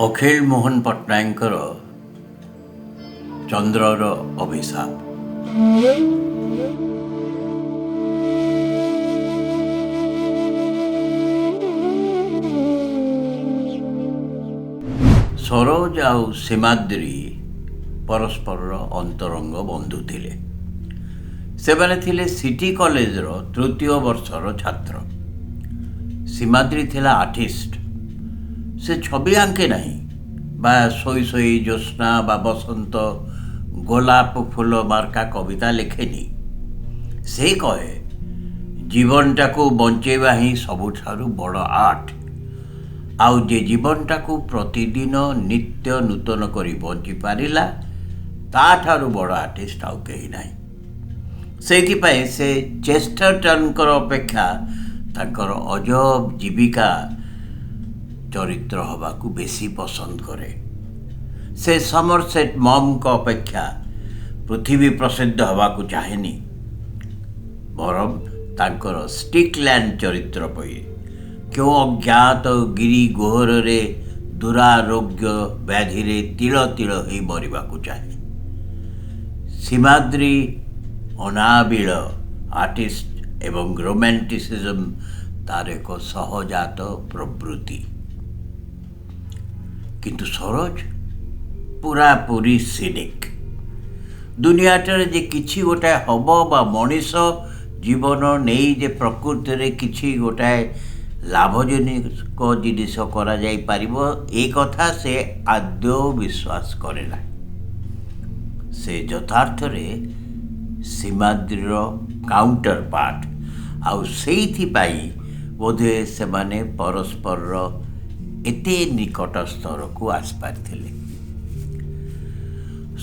ଅଖିଳ ମୋହନ ପଟ୍ଟନାୟକଙ୍କର ଚନ୍ଦ୍ରର ଅଭିଶାପ। ସରୋଜ ଆଉ ସୀମାଦ୍ରି ପରସ୍ପରର ଅନ୍ତରଙ୍ଗ ବନ୍ଧୁ ଥିଲେ। ସେମାନେ ଥିଲେ ସିଟି କଲେଜର ତୃତୀୟ ବର୍ଷର ଛାତ୍ର। ସୀମାଦ୍ରି ଥିଲା ଆର୍ଟିଷ୍ଟ। ସେ ଛବି ଆଙ୍କେ ନାହିଁ ବା ଶୋଇ ଶୋଇ ଜ୍ୟୋତ୍ସ୍ନା ବା ବସନ୍ତ ଗୋଲାପ ଫୁଲ ମାର୍କା କବିତା ଲେଖେନି। ସେ କହେ ଜୀବନଟାକୁ ବଞ୍ଚେଇବା ହିଁ ସବୁଠାରୁ ବଡ଼ ଆର୍ଟ। ଆଉ ଯେ ଜୀବନଟାକୁ ପ୍ରତିଦିନ ନିତ୍ୟ ନୂତନ କରି ବଞ୍ଚିପାରିଲା ତାଠାରୁ ବଡ଼ ଆର୍ଟିଷ୍ଟ ଆଉ କେହି ନାହିଁ। ସେଇଥିପାଇଁ ସେ ଚେଷ୍ଟରଟନ୍ଙ୍କର ଅପେକ୍ଷା ତାଙ୍କର ଅଜବ ଜୀବିକା ଚରିତ୍ର ହେବାକୁ ବେଶୀ ପସନ୍ଦ କରେ। ସେ ସମରସେଟ୍ ମମ୍ଙ୍କ ଅପେକ୍ଷା ପୃଥିବୀ ପ୍ରସିଦ୍ଧ ହେବାକୁ ଚାହେଁନି, ବରଂ ତାଙ୍କର ଷ୍ଟିକଲ୍ୟାଣ୍ଡ ଚରିତ୍ର ପରି କେଉଁ ଅଜ୍ଞାତ ଗିରି ଗୋହରରେ ଦୁରାରୋଗ୍ୟ ବ୍ୟାଧିରେ ତିଳ ତିଳ ହୋଇ ମରିବାକୁ ଚାହେଁ। ସୀମାଦ୍ରି ଅନାବିଳ ଆର୍ଟିଷ୍ଟ ଏବଂ ରୋମାଣ୍ଟିସିଜମ୍ ତାର ଏକ ସହଜାତ ପ୍ରବୃତ୍ତି। କିନ୍ତୁ ସରୋଜ ପୁରାପୁରି ସିନିକ୍। ଦୁନିଆଟାରେ ଯେ କିଛି ଗୋଟାଏ ହେବ ବା ମଣିଷ ଜୀବନ ନେଇ ଯେ ପ୍ରକୃତିରେ କିଛି ଗୋଟାଏ ଲାଭଜନକ ଜିନିଷ କରାଯାଇପାରିବ ଏ କଥା ସେ ଆଦୌ ବିଶ୍ୱାସ କରେ ନାହିଁ। ସେ ଯଥାର୍ଥରେ ସୀମାଦ୍ରିର କାଉଣ୍ଟର ପାର୍ଟ। ଆଉ ସେଇଥିପାଇଁ ବୋଧେ ସେମାନେ ପରସ୍ପରର ଏତେ ନିକଟ ସ୍ତରକୁ ଆସିପାରିଥିଲେ।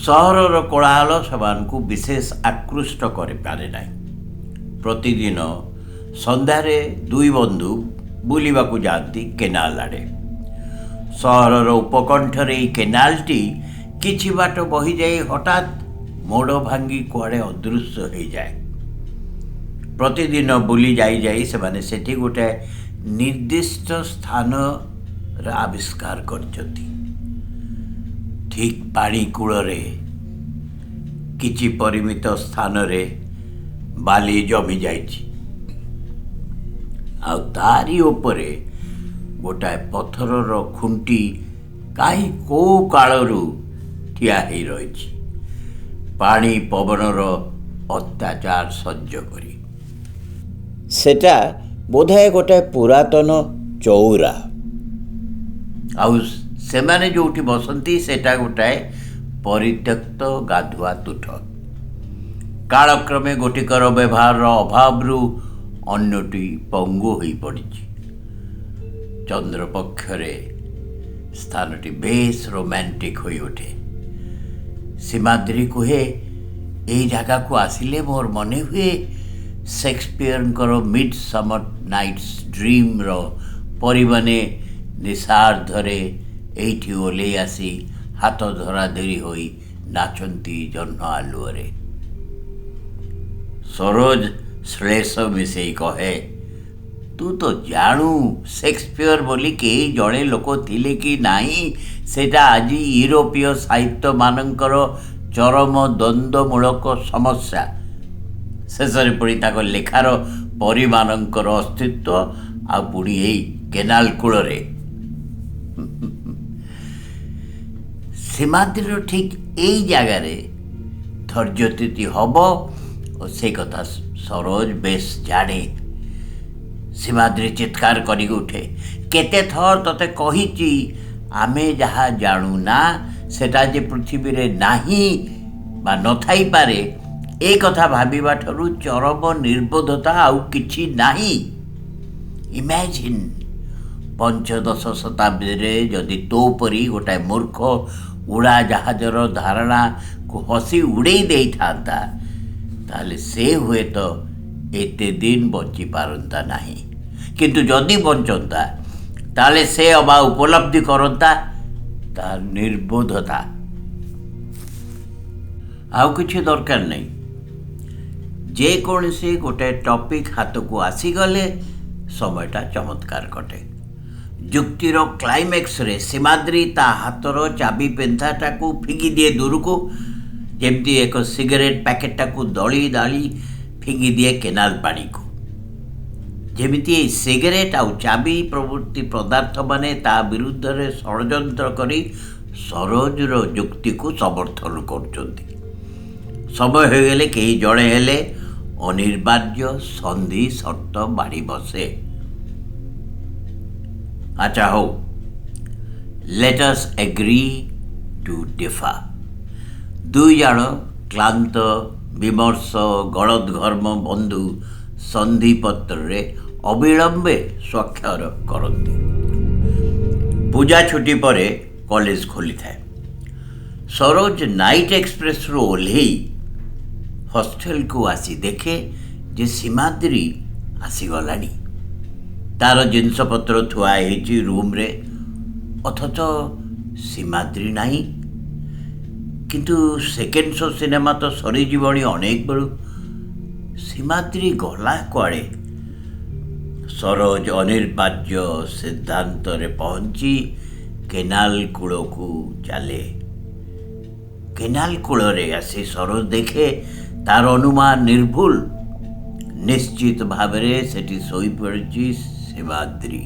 ସହରର କୋଳାହଳ ସେମାନଙ୍କୁ ବିଶେଷ ଆକୃଷ୍ଟ କରିପାରେ ନାହିଁ। ପ୍ରତିଦିନ ସନ୍ଧ୍ୟାରେ ଦୁଇ ବନ୍ଧୁ ବୁଲିବାକୁ ଯାଆନ୍ତି କେନାଲ ଆଡ଼େ। ସହରର ଉପକଣ୍ଠରେ ଏହି କେନାଲଟି କିଛି ବାଟ ବହିଯାଇ ହଠାତ୍ ମୋଡ଼ ଭାଙ୍ଗି କୁଆଡ଼େ ଅଦୃଶ୍ୟ ହୋଇଯାଏ। ପ୍ରତିଦିନ ବୁଲି ଯାଇ ଯାଇ ସେମାନେ ସେଠି ଗୋଟାଏ ନିର୍ଦ୍ଦିଷ୍ଟ ସ୍ଥାନର ଆବିଷ୍କାର କରିଛନ୍ତି। ଠିକ୍ ପାଣି କୂଳରେ କିଛି ପରିମିତ ସ୍ଥାନରେ ବାଲି ଜମି ଯାଇଛି, ଆଉ ତାରି ଉପରେ ଗୋଟାଏ ପଥରର ଖୁଣ୍ଟି କାହିଁ କେଉଁ କାଳରୁ ଠିଆ ହେଇ ରହିଛି, ପାଣି ପବନର ଅତ୍ୟାଚାର ସହ୍ୟ କରି। ସେଟା ବୋଧହୁଏ ଗୋଟାଏ ପୁରାତନ ଚଉରା। ଆଉ ସେମାନେ ଯେଉଁଠି ବସନ୍ତି ସେଟା ଗୋଟାଏ ପରିତ୍ୟକ୍ତ ଗାଧୁଆ ତୁଠ। କାଳକ୍ରମେ ଗୋଟିକର ବ୍ୟବହାରର ଅଭାବରୁ ଅନ୍ୟଟି ପଙ୍ଗୁ ହୋଇପଡ଼ିଛି। ଚନ୍ଦ୍ରପକ୍ଷରେ ସ୍ଥାନଟି ବେଶ ରୋମାଣ୍ଟିକ୍ ହୋଇଉଠେ। ସୀମାଦ୍ରି କୁହେ ଏହି ଜାଗାକୁ ଆସିଲେ ମୋର ମନେ ହୁଏ ସେକ୍ସପିୟରଙ୍କର ମିଡ୍ ସମର୍ ନାଇଟ୍ସ ଡ୍ରିମ୍ର ପରୀମାନେ ନିଶାର୍ଦ୍ଧରେ ଏଇଠି ଓହ୍ଲେଇ ଆସି ହାତ ଧରାଧରି ହୋଇ ନାଚନ୍ତି ଜହ୍ନ ଆଲୁଅରେ। ସରୋଜ ଶ୍ଳେଷ ମିଶେଇ କହେ ତୁ ତ ଜାଣୁ ସେକ୍ସପିୟର ବୋଲି କେହି ଜଣେ ଲୋକ ଥିଲେ କି ନାହିଁ ସେଟା ଆଜି ୟୁରୋପୀୟ ସାହିତ୍ୟମାନଙ୍କର ଚରମ ଦ୍ୱନ୍ଦ୍ୱମୂଳକ ସମସ୍ୟା। ଶେଷରେ ପୁଣି ତାଙ୍କ ଲେଖାର ପରୀମାନଙ୍କର ଅସ୍ତିତ୍ୱ ଆଉ ପୁଣି ଏଇ କେନାଲ କୂଳରେ। ସୀମାଦ୍ରିର ଠିକ୍ ଏଇ ଜାଗାରେ ଧୈର୍ଯ୍ୟଚ୍ୟୁତି ହେବ ଓ ସେ କଥା ସରୋଜ ବେଶ ଜାଣେ। ସୀମାଦ୍ରି ଚିତ୍କାର କରିକି ଉଠେ କେତେ ଥର ତତେ କହିଛି ଆମେ ଯାହା ଜାଣୁନା ସେଟା ଯେ ପୃଥିବୀରେ ନାହିଁ ବା ନଥାଇପାରେ ଏ କଥା ଭାବିବା ଠାରୁ ଚରମ ନିର୍ବୋଧତା ଆଉ କିଛି ନାହିଁ। ଇମାଜିନ୍ ପଞ୍ଚଦଶ ଶତାବ୍ଦୀରେ ଯଦି ତୋ ପରି ଗୋଟାଏ ମୂର୍ଖ ଉଡ଼ାଜାହାଜର ଧାରଣାକୁ ହସି ଉଡ଼େଇ ଦେଇଥାନ୍ତା ତାହେଲେ ସେ ହୁଏତ ଏତେ ଦିନ ବଞ୍ଚିପାରନ୍ତା ନାହିଁ। କିନ୍ତୁ ଯଦି ବଞ୍ଚନ୍ତା ତାହେଲେ ସେ ଅବା ଉପଲବ୍ଧି କରନ୍ତା ତାର ନିର୍ବୋଧତା। ଆଉ କିଛି ଦରକାର ନାହିଁ। ଯେକୌଣସି ଗୋଟାଏ ଟପିକ୍ ହାତକୁ ଆସିଗଲେ ସମୟଟା ଚମତ୍କାର କଟେ। ଯୁକ୍ତିର କ୍ଲାଇମ୍ୟାକ୍ସରେ ସୀମାଦ୍ରି ତା ହାତର ଚାବି ପେନ୍ଥାଟାକୁ ଫିଙ୍ଗି ଦିଏ ଦୂରକୁ, ଯେମିତି ଏକ ସିଗାରେଟ୍ ପ୍ୟାକେଟଟାକୁ ଦଳି ଦାଳି ଫିଙ୍ଗି ଦିଏ କେନାଲ ପାଣିକୁ। ଯେମିତି ଏଇ ସିଗାରେଟ୍ ଆଉ ଚାବି ପ୍ରଭୃତି ପଦାର୍ଥମାନେ ତା ବିରୁଦ୍ଧରେ ଷଡ଼ଯନ୍ତ୍ର କରି ସରୋଜର ଯୁକ୍ତିକୁ ସମର୍ଥନ କରୁଛନ୍ତି। ସମୟ ହୋଇଗଲେ କେହି ଜଣେ ହେଲେ ଅନିବାର୍ଯ୍ୟ ସନ୍ଧି ସର୍ତ୍ତ ବାଢ଼ି ବସେ। ଆଚ୍ଛା ହଉ, ଲେଟ୍ ଅସ୍ ଏଗ୍ରି ଟୁ ଡିଫର। ଦୁଇ ଜଣ କ୍ଳାନ୍ତ ବିମର୍ଷ ଗଳଦ୍ଘର୍ମ ବନ୍ଧୁ ସନ୍ଧିପତ୍ରରେ ଅବିଳମ୍ବେ ସ୍ୱାକ୍ଷର କରନ୍ତି। ପୂଜା ଛୁଟି ପରେ କଲେଜ ଖୋଲିଥାଏ। ସରୋଜ ନାଇଟ୍ ଏକ୍ସପ୍ରେସରୁ ଓହ୍ଲେଇ ହଷ୍ଟେଲକୁ ଆସି ଦେଖେ ଯେ ସୀମାଦ୍ରି ଆସିଗଲାଣି। ତାର ଜିନିଷପତ୍ର ଥୁଆ ହେଇଛି ରୁମ୍ରେ, ଅଥଚ ସୀମାଦ୍ରି ନାହିଁ। କିନ୍ତୁ ସେକେଣ୍ଡ ଶୋ ସିନେମା ତ ସରିଯିବଣି ଅନେକ ବେଳୁ। ସୀମାଦ୍ରି ଗଲା କୁଆଡ଼େ? ସରୋଜ ଅନିବାର୍ଯ୍ୟ ସିଦ୍ଧାନ୍ତରେ ପହଞ୍ଚି କେନାଲ କୂଳକୁ ଚାଲେ। କେନାଲ କୂଳରେ ଆସି ସରୋଜ ଦେଖେ ତାର ଅନୁମାନ ନିର୍ଭୁଲ। ନିଶ୍ଚିତ ଭାବରେ ସେଠି ଶୋଇପଡ଼ିଛି ସୀମାଦ୍ରି।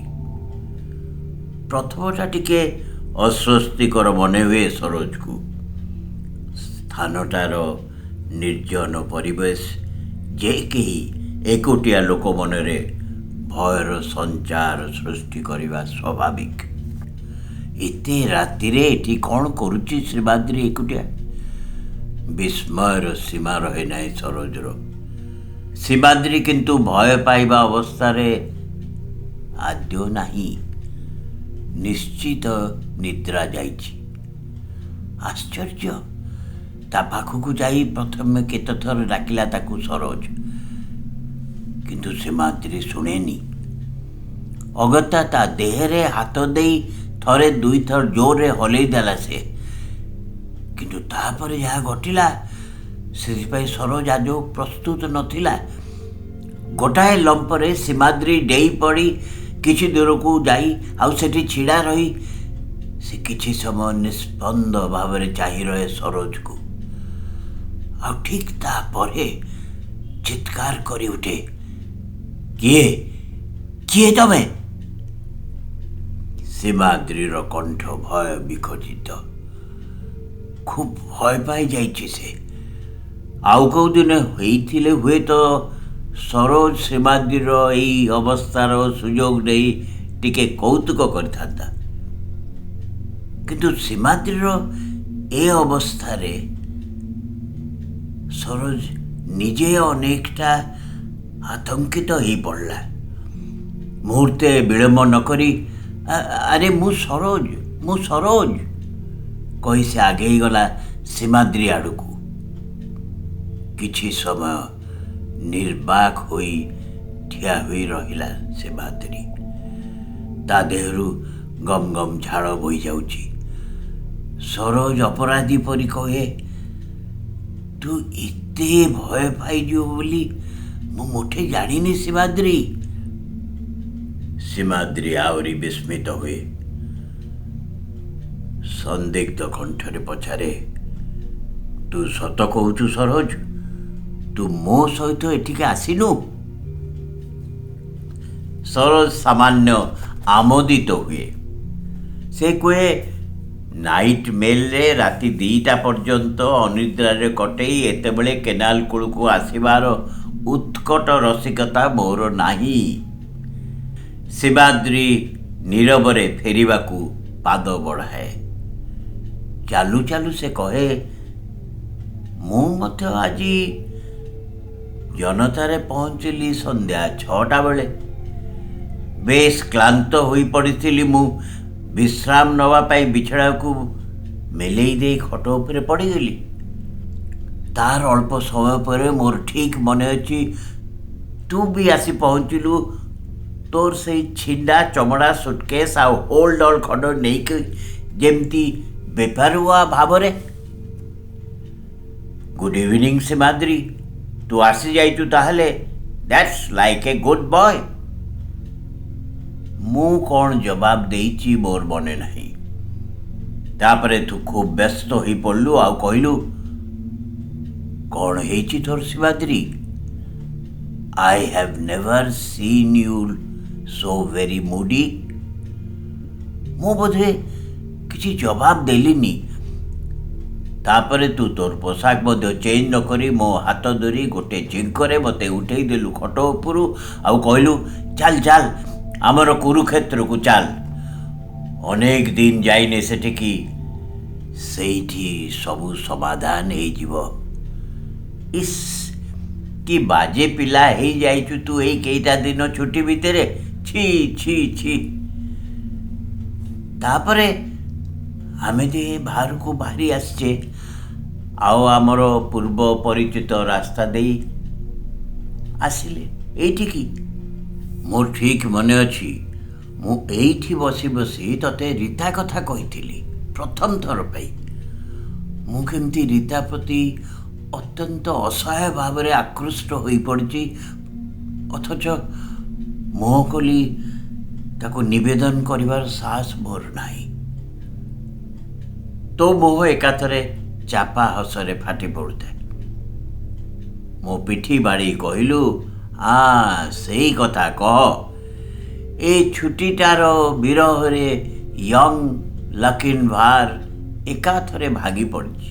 ପ୍ରଥମଟା ଟିକେ ଅସ୍ୱସ୍ତିକର ମନେ ହୁଏ ସରୋଜକୁ। ସ୍ଥାନଟାର ନିର୍ଜନ ପରିବେଶ ଯେ କେହି ଏକୁଟିଆ ଲୋକ ମନରେ ଭୟର ସଞ୍ଚାର ସୃଷ୍ଟି କରିବା ସ୍ୱାଭାବିକ। ଏତେ ରାତିରେ ଏଠି କ'ଣ କରୁଛି ସୀମାଦ୍ରି ଏକୁଟିଆ? ବିସ୍ମୟର ସୀମା ରହେ ନାହିଁ ସରୋଜର। ସୀମାଦ୍ରି କିନ୍ତୁ ଭୟ ପାଇବା ଅବସ୍ଥାରେ ଆଦୌ ନାହିଁ। ନିଶ୍ଚିତ ନିଦ୍ରା ଯାଇଛି। ଆଶ୍ଚର୍ଯ୍ୟ, ତା ପାଖକୁ ଯାଇ ପ୍ରଥମେ କେତେଥର ଡାକିଲା ତାକୁ ସରୋଜ, କିନ୍ତୁ ସୀମାଦ୍ରି ଶୁଣେନି। ଅଗତ୍ୟା ତା ଦେହରେ ହାତ ଦେଇ ଥରେ ଦୁଇଥର ଜୋରରେ ହଲେଇ ଦେଲା ସେ। କିନ୍ତୁ ତାପରେ ଯାହା ଘଟିଲା ସେଥିପାଇଁ ସରୋଜ ଆଦୌ ପ୍ରସ୍ତୁତ ନଥିଲା। ଗୋଟାଏ ଲମ୍ପରେ ସୀମାଦ୍ରି ଡେଇଁ ପଡ଼ି କିଛି ଦୂରକୁ ଯାଇ ଆଉ ସେଠି ଛିଡ଼ା ରହି ସେ କିଛି ସମୟ ନିସ୍ପନ୍ଦ ଭାବରେ ଚାହିଁ ରହେ ସରୋଜକୁ। ଆଉ ଠିକ୍ ତାପରେ ଚିତ୍କାର କରି ଉଠେ, କିଏ କିଏ ତମେ? ସୀମାଦ୍ରିର କଣ୍ଠ ଭୟ ବିଖଚିତ। ଖୁବ୍ ଭୟ ପାଇ ଯାଇଛି ସେ। ଆଉ କେଉଁ ଦିନ ହେଇଥିଲେ ହୁଏତ ସରୋଜ ସୀମାଦ୍ରିର ଏଇ ଅବସ୍ଥାର ସୁଯୋଗ ନେଇ ଟିକେ କୌତୁକ କରିଥାନ୍ତା। କିନ୍ତୁ ସୀମାଦ୍ରିର ଏ ଅବସ୍ଥାରେ ସରୋଜ ନିଜେ ଅନେକଟା ଆତଙ୍କିତ ହେଇ ପଡ଼ିଲା। ମୁହୂର୍ତ୍ତେ ବିଳମ୍ବ ନ କରି ଆରେ ମୁଁ ସରୋଜ କହି ସେ ଆଗେଇ ଗଲା ସୀମାଦ୍ରି ଆଡ଼କୁ। କିଛି ସମୟ ନିର୍ବାକ ହୋଇ ଠିଆ ହୋଇ ରହିଲା ସୀମାଦ୍ରି। ତା ଦେହରୁ ଗମ୍ ଗମ୍ ଝାଳ ବୋହିଯାଉଛି। ସରୋଜ ଅପରାଧୀ ପରି କହେ, ତୁ ଏତେ ଭୟ ପାଇଯିବୁ ବୋଲି ମୁଁ ମୋଟେ ଜାଣିନି ସୀମାଦ୍ରି। ସୀମାଦ୍ରି ଆହୁରି ବିସ୍ମିତ ହୁଏ। ସନ୍ଦିଗ୍ଧ କଣ୍ଠରେ ପଚାରେ, ତୁ ସତ କହୁଛୁ ସରୋଜ? ତୁ ମୋ ସହିତ ଏଠିକି ଆସିନୁ? ସରୋଜ ସାମାନ୍ୟ ଆମୋଦିତ ହୁଏ। ସେ କୁହେ, ନାଇଟ୍ ମେଲ୍ରେ ରାତି 2ଟା ପର୍ଯ୍ୟନ୍ତ ଅନିଦ୍ରାରେ କଟେଇ ଏତେବେଳେ କେନାଲ କୂଳକୁ ଆସିବାର ଉତ୍କଟ ରସିକତା ମୋର ନାହିଁ। ସୀମାଦ୍ରି ନୀରବରେ ଫେରିବାକୁ ପାଦ ବଢ଼ାଏ। ଚାଲୁ ଚାଲୁ ସେ କହେ, ମୁଁ ମଧ୍ୟ ଆଜି ଜନତାରେ ପହଞ୍ଚିଲି ସନ୍ଧ୍ୟା 6ଟା ବେଳେ। ବେଶ୍ କ୍ଳାନ୍ତ ହୋଇପଡ଼ିଥିଲି। ମୁଁ ବିଶ୍ରାମ ନେବା ପାଇଁ ବିଛଣାକୁ ମେଲେଇ ଦେଇ ଖଟ ଉପରେ ପଡ଼ିଗଲି। ତାର ଅଳ୍ପ ସମୟ ପରେ ମୋର ଠିକ୍ ମନେ ଅଛି ତୁ ବି ଆସି ପହଞ୍ଚିଲୁ ତୋର ସେଇ ଛିଣ୍ଡା ଚମଡ଼ା ସୁଟକେସ୍ ଆଉ ହୋଲ୍ଡ ଅଲ୍ ଖଣ୍ଡ ନେଇକି, ଯେମିତି ବେପାରୁଆ ଭାବରେ। ଗୁଡ୍ ଇଭିନିଂ ସୀମାଦ୍ରି, ତୁ ଆସିଯାଇଛୁ ତାହେଲେ? That's like a good boy. ମୁଁ କ'ଣ ଜବାବ ଦେଇଛି ମୋର ମନେ ନାହିଁ। ତାପରେ ତୁ ଖୁବ୍ ବ୍ୟସ୍ତ ହୋଇ ପଡ଼ିଲୁ ଆଉ କହିଲୁ, କ'ଣ ହେଇଛି ତୋର Shivadri? I have never seen you so very moody. ମୁଁ ବୋଧେ କିଛି ଜବାବ ଦେଲିନି। ତାପରେ ତୁ ତୋର ପୋଷାକ ମଧ୍ୟ ଚେଞ୍ଜ ନ କରି ମୋ ହାତ ଧରି ଗୋଟେ ଝିଙ୍କରେ ମୋତେ ଉଠେଇ ଦେଲୁ ଖଟ ଉପରୁ ଆଉ କହିଲୁ, ଚାଲ ଚାଲ ଆମର କୁରୁକ୍ଷେତ୍ରକୁ ଚାଲ। ଅନେକ ଦିନ ଯାଇନେ ସେଠିକି, ସେଇଠି ସବୁ ସମାଧାନ ହେଇଯିବ। ଇସ୍, କି ବାଜେ ପିଲା ହେଇଯାଇଛୁ ତୁ ଏଇ କେଇଟା ଦିନ ଛୁଟି ଭିତରେ। ଛି ଛି ଛି। ତାପରେ ଆମେ ଯେ ବାହାରକୁ ବାହାରି ଆସିଛେ ଆଉ ଆମର ପୂର୍ବ ପରିଚିତ ରାସ୍ତା ଦେଇ ଆସିଲେ ଏଇଠିକି। ମୋର ଠିକ୍ ମନେ ଅଛି, ମୁଁ ଏଇଠି ବସି ବସି ତତେ ରୀତା କଥା କହିଥିଲି ପ୍ରଥମ ଥର ପାଇଁ। ମୁଁ କେମିତି ରୀତା ପ୍ରତି ଅତ୍ୟନ୍ତ ଅସହାୟ ଭାବରେ ଆକୃଷ୍ଟ ହୋଇପଡ଼ିଛି, ଅଥଚ ମୁହଁ ଖୋଲି ତାକୁ ନିବେଦନ କରିବାର ସାହସ ମୋର ନାହିଁ। ତୋ ମୁହଁ ଏକାଥରେ ଚାପା ହସରେ ଫାଟି ପଡ଼ୁଥାଏ। ମୋ ପିଠି ବାଡ଼ି କହିଲୁ, ସେଇ କଥା କହ। ଏ ଛୁଟିଟାର ବିରହରେ ୟଙ୍ଗ ଲକିନ୍ଭାର ଏକାଥରେ ଭାଗି ପଡ଼ିଛି।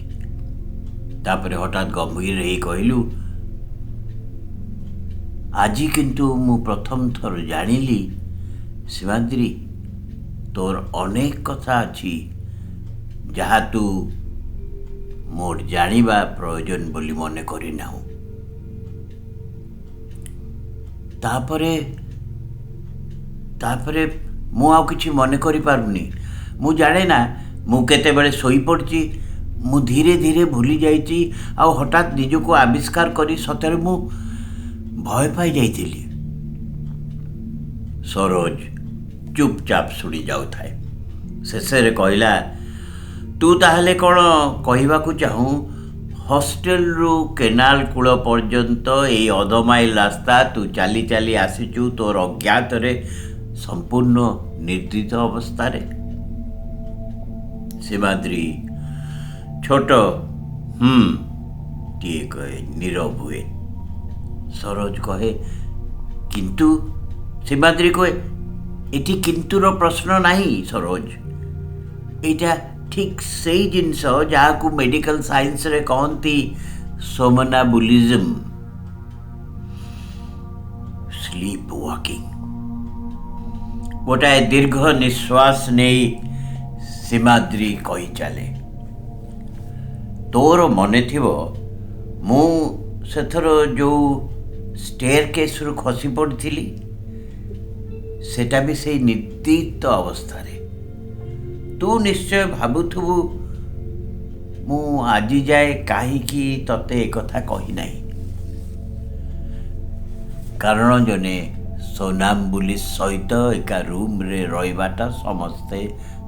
ତାପରେ ହଠାତ୍ ଗମ୍ଭୀର ହେଇ କହିଲୁ, ଆଜି କିନ୍ତୁ ମୁଁ ପ୍ରଥମ ଥର ଜାଣିଲି ଶିବାଦ୍ରୀ, ତୋର ଅନେକ କଥା ଅଛି ଯାହା ତୁ ମୋର ଜାଣିବା ପ୍ରୟୋଜନ ବୋଲି ମନେ କରିନାହୁଁ। ତାପରେ ମୁଁ ଆଉ କିଛି ମନେ କରିପାରୁନି। ମୁଁ ଜାଣେ ନା ମୁଁ କେତେବେଳେ ଶୋଇପଡ଼ିଛି। ମୁଁ ଧୀରେ ଧୀରେ ଭୁଲି ଯାଇଛି ଆଉ ହଠାତ୍ ନିଜକୁ ଆବିଷ୍କାର କରି ସତରେ ମୁଁ ଭୟ ପାଇ ଯାଇଥିଲି। ସରୋଜ ଚୁପଚାପ ଶୁଣି ଯାଉଥାଏ। ଶେଷରେ କହିଲା, ତୁ ତାହେଲେ କ'ଣ କହିବାକୁ ଚାହୁଁ, ହଷ୍ଟେଲରୁ କେନାଲ କୂଳ ପର୍ଯ୍ୟନ୍ତ ଏଇ ଅଧମାଇଲ ରାସ୍ତା ତୁ ଚାଲି ଚାଲି ଆସିଛୁ ତୋର ଅଜ୍ଞାତରେ, ସମ୍ପୂର୍ଣ୍ଣ ନିର୍ଦ୍ଦିତ ଅବସ୍ଥାରେ? ଶିବାଦ୍ରୀ ଛୋଟ ଟିଏ କହେ, ନୀରବ ହୁଏ। ସରୋଜ କହେ, କିନ୍ତୁ? ଶିବାଦ୍ରୀ କହେ, ଏଠି କିନ୍ତୁର ପ୍ରଶ୍ନ ନାହିଁ ସରୋଜ। ଏଇଟା ଠିକ୍ ସେଇ ଜିନିଷ ଯାହାକୁ ମେଡ଼ିକାଲ ସାଇନ୍ସରେ କହନ୍ତି ସୋମନାବୁଲିଜମ୍, ସ୍ଲିପ୍ ୱାକିଂ। ଗୋଟାଏ ଦୀର୍ଘ ନିଶ୍ୱାସ ନେଇ ଶିବାଦ୍ରୀ କହି ଚାଲେ, ତୋର ମନେ ଥିବ ମୁଁ ସେଥର ଯେଉଁ ଷ୍ଟେୟାର କେସ୍ରୁ ଖସି ପଡ଼ିଥିଲି, ସେଟା ବି ସେଇ ନିର୍ଦ୍ଦିଷ୍ଟ ଅବସ୍ଥାରେ। ତୁ ନିଶ୍ଚୟ ଭାବୁଥିବୁ ମୁଁ ଆଜି ଯାଏ କାହିଁକି ତତେ ଏକଥା କହିନାହିଁ। କାରଣ ଜଣେ ସୋନାମ୍ବୁଲିଷ୍ଟ ସହିତ ଏକା ରୁମ୍ରେ ରହିବାଟା ସମସ୍ତେ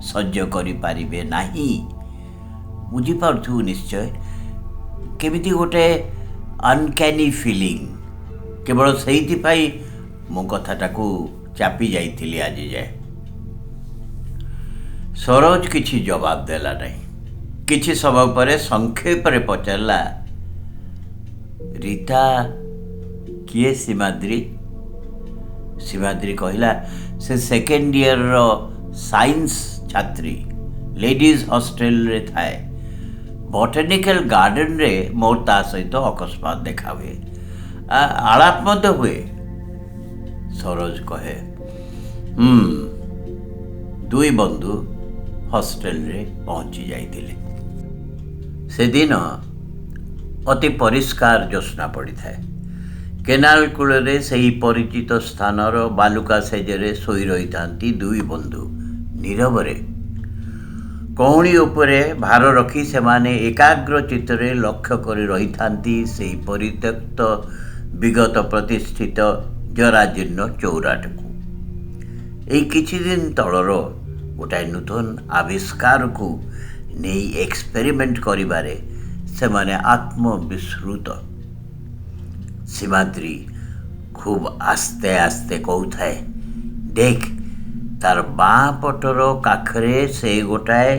ସହ୍ୟ କରିପାରିବେ ନାହିଁ। ବୁଝିପାରୁଥିବୁ ନିଶ୍ଚୟ, କେମିତି ଗୋଟେ ଅନକ୍ୟାନି ଫିଲିଂ। କେବଳ ସେଇଥିପାଇଁ ମୁଁ କଥାଟାକୁ ଚାପି ଯାଇଥିଲି ଆଜି ଯାଏ। ସରୋଜ କିଛି ଜବାବ ଦେଲା ନାହିଁ। କିଛି ସମୟ ପରେ ସଂକ୍ଷେପରେ ପଚାରିଲା, ରୀତା କିଏ ଶିବାଦ୍ରୀ? ଶିବାଦ୍ରୀ କହିଲା, ସେ ସେକେଣ୍ଡ ଇୟରର ସାଇନ୍ସ ଛାତ୍ରୀ, ଲେଡିଜ୍ ହଷ୍ଟେଲରେ ଥାଏ। ବଟାନିକାଲ ଗାର୍ଡେନରେ ମୋର ତା ସହିତ ଅକସ୍ମାତ ଦେଖା ହୁଏ, ଆଳାପ ମଧ୍ୟ ହୁଏ। ସରୋଜ କହେ, ଦୁଇ ବନ୍ଧୁ ହଷ୍ଟେଲରେ ପହଞ୍ଚି ଯାଇଥିଲେ। ସେଦିନ ଅତି ପରିଷ୍କାର ଜ୍ୟୋତ୍ସ୍ନା ପଡ଼ିଥାଏ। କେନାଲ କୂଳରେ ସେହି ପରିଚିତ ସ୍ଥାନର ବାଲୁକା ସେଜରେ ଶୋଇ ରହିଥାନ୍ତି ଦୁଇ ବନ୍ଧୁ ନୀରବରେ। କହୁଣି ଉପରେ ଭାର ରଖି ସେମାନେ ଏକାଗ୍ର ଚିତ୍ତରେ ଲକ୍ଷ୍ୟ କରି ରହିଥାନ୍ତି ସେହି ପରିତ୍ୟକ୍ତ ବିଗତ ପ୍ରତିଷ୍ଠିତ ଜରାଜୀର୍ଣ୍ଣ ଚଉରାଟାକୁ। ଏଇ କିଛି ଦିନ ତଳର ଗୋଟାଏ ନୂତନ ଆବିଷ୍କାରକୁ ନେଇ ଏକ୍ସପେରିମେଣ୍ଟ କରିବାରେ ସେମାନେ ଆତ୍ମବିସ୍ମୃତ। ଶିବାଦ୍ରୀ ଖୁବ୍ ଆସ୍ତେ ଆସ୍ତେ କହୁଥାଏ, ଦେଖ ତାର ବାଁ ପଟର କାଖରେ ସେ ଗୋଟାଏ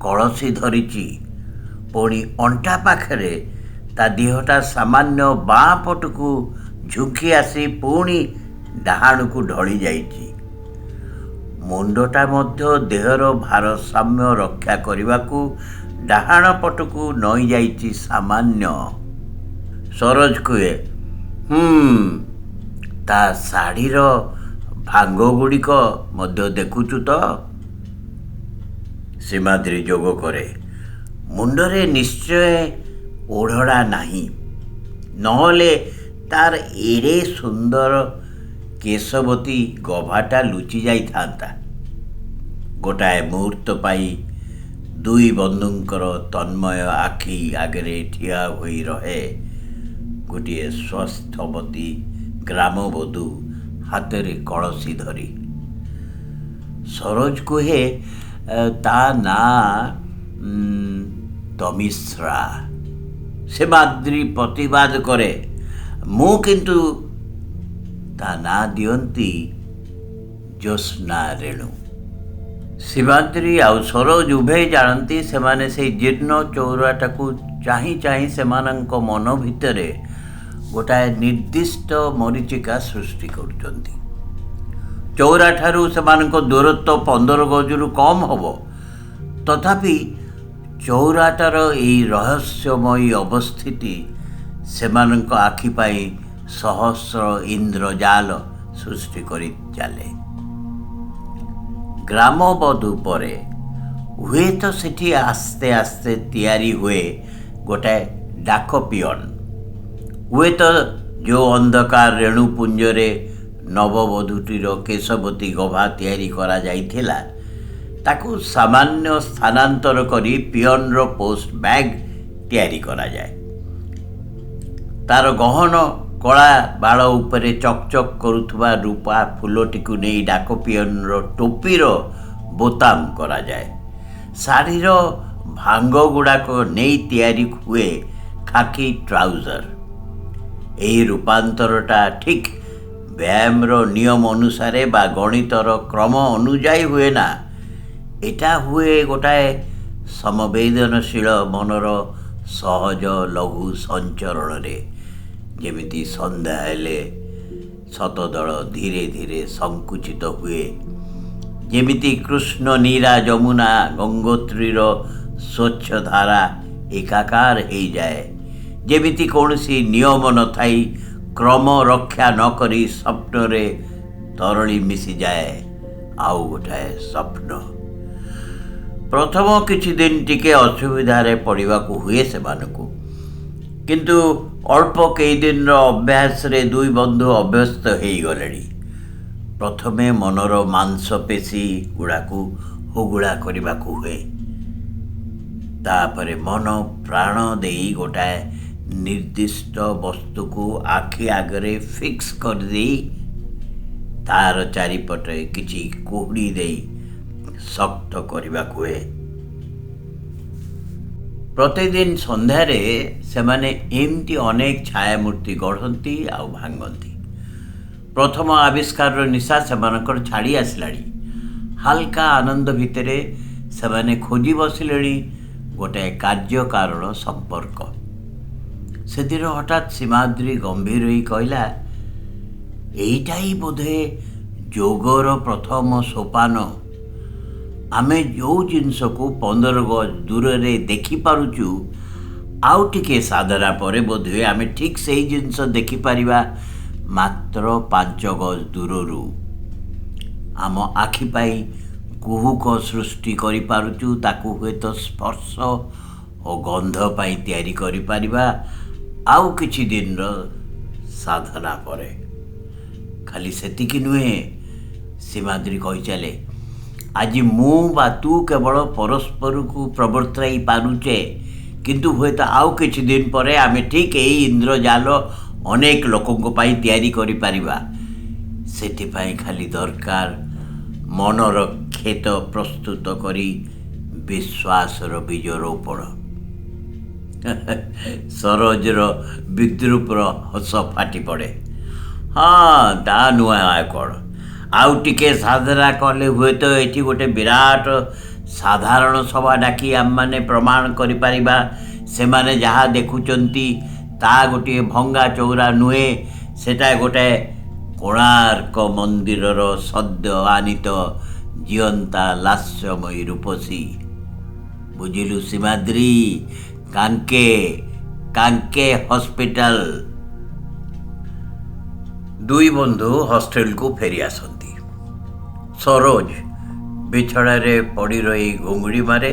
କଳସୀ ଧରିଛି। ପୁଣି ଅଣ୍ଟା ପାଖରେ ତା ଦେହଟା ସାମାନ୍ୟ ବାଁ ପଟକୁ ଝୁଙ୍କି ଆସି ପୁଣି ଡାହାଣକୁ ଢଳି ଯାଇଛି। ମୁଣ୍ଡଟା ମଧ୍ୟ ଦେହର ଭାରସାମ୍ୟ ରକ୍ଷା କରିବାକୁ ଡାହାଣ ପଟକୁ ନଇଁ ଯାଇଛି ସାମାନ୍ୟ। ସରୋଜ କୁହେ, ତା ଶାଢ଼ୀର ଭାଙ୍ଗ ଗୁଡ଼ିକ ମଧ୍ୟ ଦେଖୁଛୁ ତ? ସୀମାଦ୍ରି ଯୋଗ କରେ, ମୁଣ୍ଡରେ ନିଶ୍ଚୟ ଓଢ଼ଣା ନାହିଁ, ନହେଲେ ତାର ଏଡ଼େ ସୁନ୍ଦର କେଶବତୀ ଗଭାଟା ଲୁଚି ଯାଇଥାନ୍ତା। ଗୋଟାଏ ମୁହୂର୍ତ୍ତ ପାଇଁ ଦୁଇ ବନ୍ଧୁଙ୍କର ତନ୍ମୟ ଆଖି ଆଗରେ ଠିଆ ହୋଇ ରହେ ଗୋଟିଏ ସ୍ୱାସ୍ଥ୍ୟବତୀ ଗ୍ରାମବଧୂ ହାତରେ କଳସୀ ଧରି। ସରୋଜ କୁହେ, ତା ନାଁ ତମିଶ୍ରା। ସୀମାଦ୍ରି ପ୍ରତିବାଦ କରେ, ମୁଁ କିନ୍ତୁ ତା ନାଁ ଦିଅନ୍ତି ଜ୍ୟୋତ୍ସ୍ନା ରେଣୁ। ସୀମାଦ୍ରି ଆଉ ସରୋଜ ଉଭୟ ଜାଣନ୍ତି ସେମାନେ ସେଇ ଜୀର୍ଣ୍ଣ ଚଉରାଟାକୁ ଚାହିଁ ଚାହିଁ ସେମାନଙ୍କ ମନ ଭିତରେ ଗୋଟାଏ ନିର୍ଦ୍ଦିଷ୍ଟ ମରୀଚିକା ସୃଷ୍ଟି କରୁଛନ୍ତି। ଚଉରାଠାରୁ ସେମାନଙ୍କ ଦୂରତ୍ୱ 15 ଗଜରୁ କମ୍ ହେବ। ତଥାପି ଚଉରାଟାର ଏଇ ରହସ୍ୟମୟୀ ଅବସ୍ଥିତି ସେମାନଙ୍କ ଆଖି ପାଇଁ ସହସ୍ର ଇନ୍ଦ୍ରଜାଲ ସୃଷ୍ଟି କରି ଚାଲେ। ଗ୍ରାମବଧୂ ପରେ ହୁଏତ ସେଠି ଆସ୍ତେ ଆସ୍ତେ ତିଆରି ହୁଏ ଗୋଟାଏ ଡାକ ପିଅନ। ହୁଏତ ଯେଉଁ ଅନ୍ଧକାର ରେଣୁପୁଞ୍ଜରେ ନବବଧୂଟିର କେଶବତୀ ଗଭା ତିଆରି କରାଯାଇଥିଲା ତାକୁ ସାମାନ୍ୟ ସ୍ଥାନାନ୍ତର କରି ପିଅନର ପୋଷ୍ଟ ବ୍ୟାଗ୍ ତିଆରି କରାଯାଏ। ତାର ଗହନ କଳା ବାଳ ଉପରେ ଚକଚକ୍ କରୁଥିବା ରୂପା ଫୁଲଟିକୁ ନେଇ ଡାକ ପିଅନର ଟୋପିର ବୋତାମ କରାଯାଏ। ଶାଢ଼ୀର ଭାଙ୍ଗ ଗୁଡ଼ାକ ନେଇ ତିଆରି ହୁଏ ଖାକି ଟ୍ରାଉଜର। ଏହି ରୂପାନ୍ତରଟା ଠିକ୍ ବ୍ୟାୟାମର ନିୟମ ଅନୁସାରେ ବା ଗଣିତର କ୍ରମ ଅନୁଯାୟୀ ହୁଏ ନା, ଏଟା ହୁଏ ଗୋଟାଏ ସମବେଦନଶୀଳ ମନର ସହଜ ଲଘୁ ସଞ୍ଚରଣରେ। ଯେମିତି ସନ୍ଧ୍ୟା ହେଲେ ଶତଦଳ ଧୀରେ ଧୀରେ ସଙ୍କୁଚିତ ହୁଏ, ଯେମିତି କୃଷ୍ଣ ନୀରା ଯମୁନା ଗଙ୍ଗୋତ୍ରୀର ସ୍ୱଚ୍ଛ ଧାରା ଏକାକାର ହେଇଯାଏ, ଯେମିତି କୌଣସି ନିୟମ ନଥାଇ କ୍ରମ ରକ୍ଷା ନ କରି ସ୍ୱପ୍ନରେ ତରଳି ମିଶିଯାଏ ଆଉ ଗୋଟାଏ ସ୍ୱପ୍ନ। ପ୍ରଥମ କିଛି ଦିନ ଟିକେ ଅସୁବିଧାରେ ପଡ଼ିବାକୁ ହୁଏ ସେମାନଙ୍କୁ, କିନ୍ତୁ ଅଳ୍ପ କେଇଦିନର ଅଭ୍ୟାସରେ ଦୁଇ ବନ୍ଧୁ ଅଭ୍ୟସ୍ତ ହେଇଗଲେଣି। ପ୍ରଥମେ ମନର ମାଂସପେଶୀ ଗୁଡ଼ାକୁ ହୁଗୁଳା କରିବାକୁ ହୁଏ, ତାପରେ ମନ ପ୍ରାଣ ଦେଇ ଗୋଟାଏ ନିର୍ଦ୍ଦିଷ୍ଟ ବସ୍ତୁକୁ ଆଖି ଆଗରେ ଫିକ୍ସ କରିଦେଇ ତାର ଚାରିପଟେ କିଛି କୁହୁଡ଼ି ଦେଇ ଶକ୍ତ କରିବାକୁ ହୁଏ। ପ୍ରତିଦିନ ସନ୍ଧ୍ୟାରେ ସେମାନେ ଏମିତି ଅନେକ ଛାୟାମୂର୍ତ୍ତି ଗଢ଼ନ୍ତି ଆଉ ଭାଙ୍ଗନ୍ତି। ପ୍ରଥମ ଆବିଷ୍କାରର ନିଶା ସେମାନଙ୍କର ଛାଡ଼ି ଆସିଲାଣି। ହାଲକା ଆନନ୍ଦ ଭିତରେ ସେମାନେ ଖୋଜି ବସିଲେଣି ଗୋଟାଏ କାର୍ଯ୍ୟକାରଣ ସମ୍ପର୍କ। ସେଦିନ ହଠାତ୍ ସୀମାଦ୍ରି ଗମ୍ଭୀର ହୋଇ କହିଲା, ଏଇଟା ହିଁ ବୋଧେ ଯୋଗର ପ୍ରଥମ ସୋପାନ। ଆମେ ଯେଉଁ ଜିନିଷକୁ 15 ଗଜ ଦୂରରେ ଦେଖିପାରୁଛୁ, ଆଉ ଟିକେ ସାଧନା ପରେ ବୋଧହୁଏ ଆମେ ଠିକ୍ ସେହି ଜିନିଷ ଦେଖିପାରିବା ମାତ୍ର 5 ଗଜ ଦୂରରୁ। ଆମ ଆଖି ପାଇଁ କୁହୁକ ସୃଷ୍ଟି କରିପାରୁଛୁ, ତାକୁ ହୁଏତ ସ୍ପର୍ଶ ଓ ଗନ୍ଧ ପାଇଁ ତିଆରି କରିପାରିବା ଆଉ କିଛି ଦିନର ସାଧନା ପରେ। ଖାଲି ସେତିକି ନୁହେଁ, ସୀମାଦ୍ରି କହିଚାଲେ, ଆଜି ମୁଁ ବା ତୁ କେବଳ ପରସ୍ପରକୁ ପ୍ରବର୍ତ୍ତାଇ ପାରୁଛେ, କିନ୍ତୁ ହୁଏତ ଆଉ କିଛି ଦିନ ପରେ ଆମେ ଠିକ୍ ଏହି ଇନ୍ଦ୍ରଜାଲ ଅନେକ ଲୋକଙ୍କ ପାଇଁ ତିଆରି କରିପାରିବା। ସେଥିପାଇଁ ଖାଲି ଦରକାର ମନର କ୍ଷେତ ପ୍ରସ୍ତୁତ କରି ବିଶ୍ୱାସର ବୀଜ ରୋପଣ। ସରୋଜର ବିଦ୍ରୂପର ହସ ଫାଟି ପଡ଼େ। ହଁ, ତା ନୁହେଁ ଆଉ କ'ଣ, आउ टिके साधना कले हुए तो ये गोटे विराट साधारण सभा डाकी आम मैंने प्रमाण करिपारिबा से माने जहाँ देखुचंती ता गोटे भंगा चौरा नुहे सेटा गोटे कोणार्क मंदिरर सद्य आनीत जीवंता लास्यमयी रूपसी बुझिलु सीमाद्री कांके कांके हॉस्पिटल। दुई बंधु हॉस्टेल को फेरी आसती। सरोज बिछड़े पड़ी रही घुंगुड़ी मारे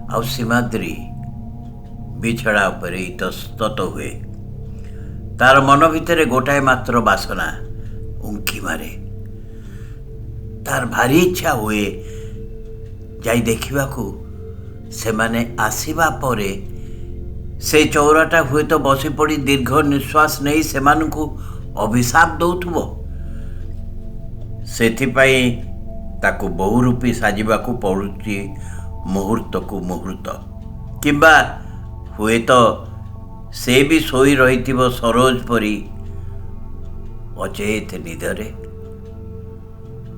आ सीमाद्री बिछड़ा पर इतस्तत हुए। तार मन भितर गोटाए मात्र बासना उंकी मारे। तार भारी इच्छा हुए जाई देखा से माने आसीबा परे से चौराटा हुए तो बसी पड़ी दीर्घ निश्वास नहीं से मानकु अभिशाप दौथुबो। सेथिपाई ताकु बहुरूपी साजिबाकु पड़ुची मुहूर्त को मुहूर्त किंबा हुए तो से भी सोई रहिथिबो सरोज परी अचेत निधरे।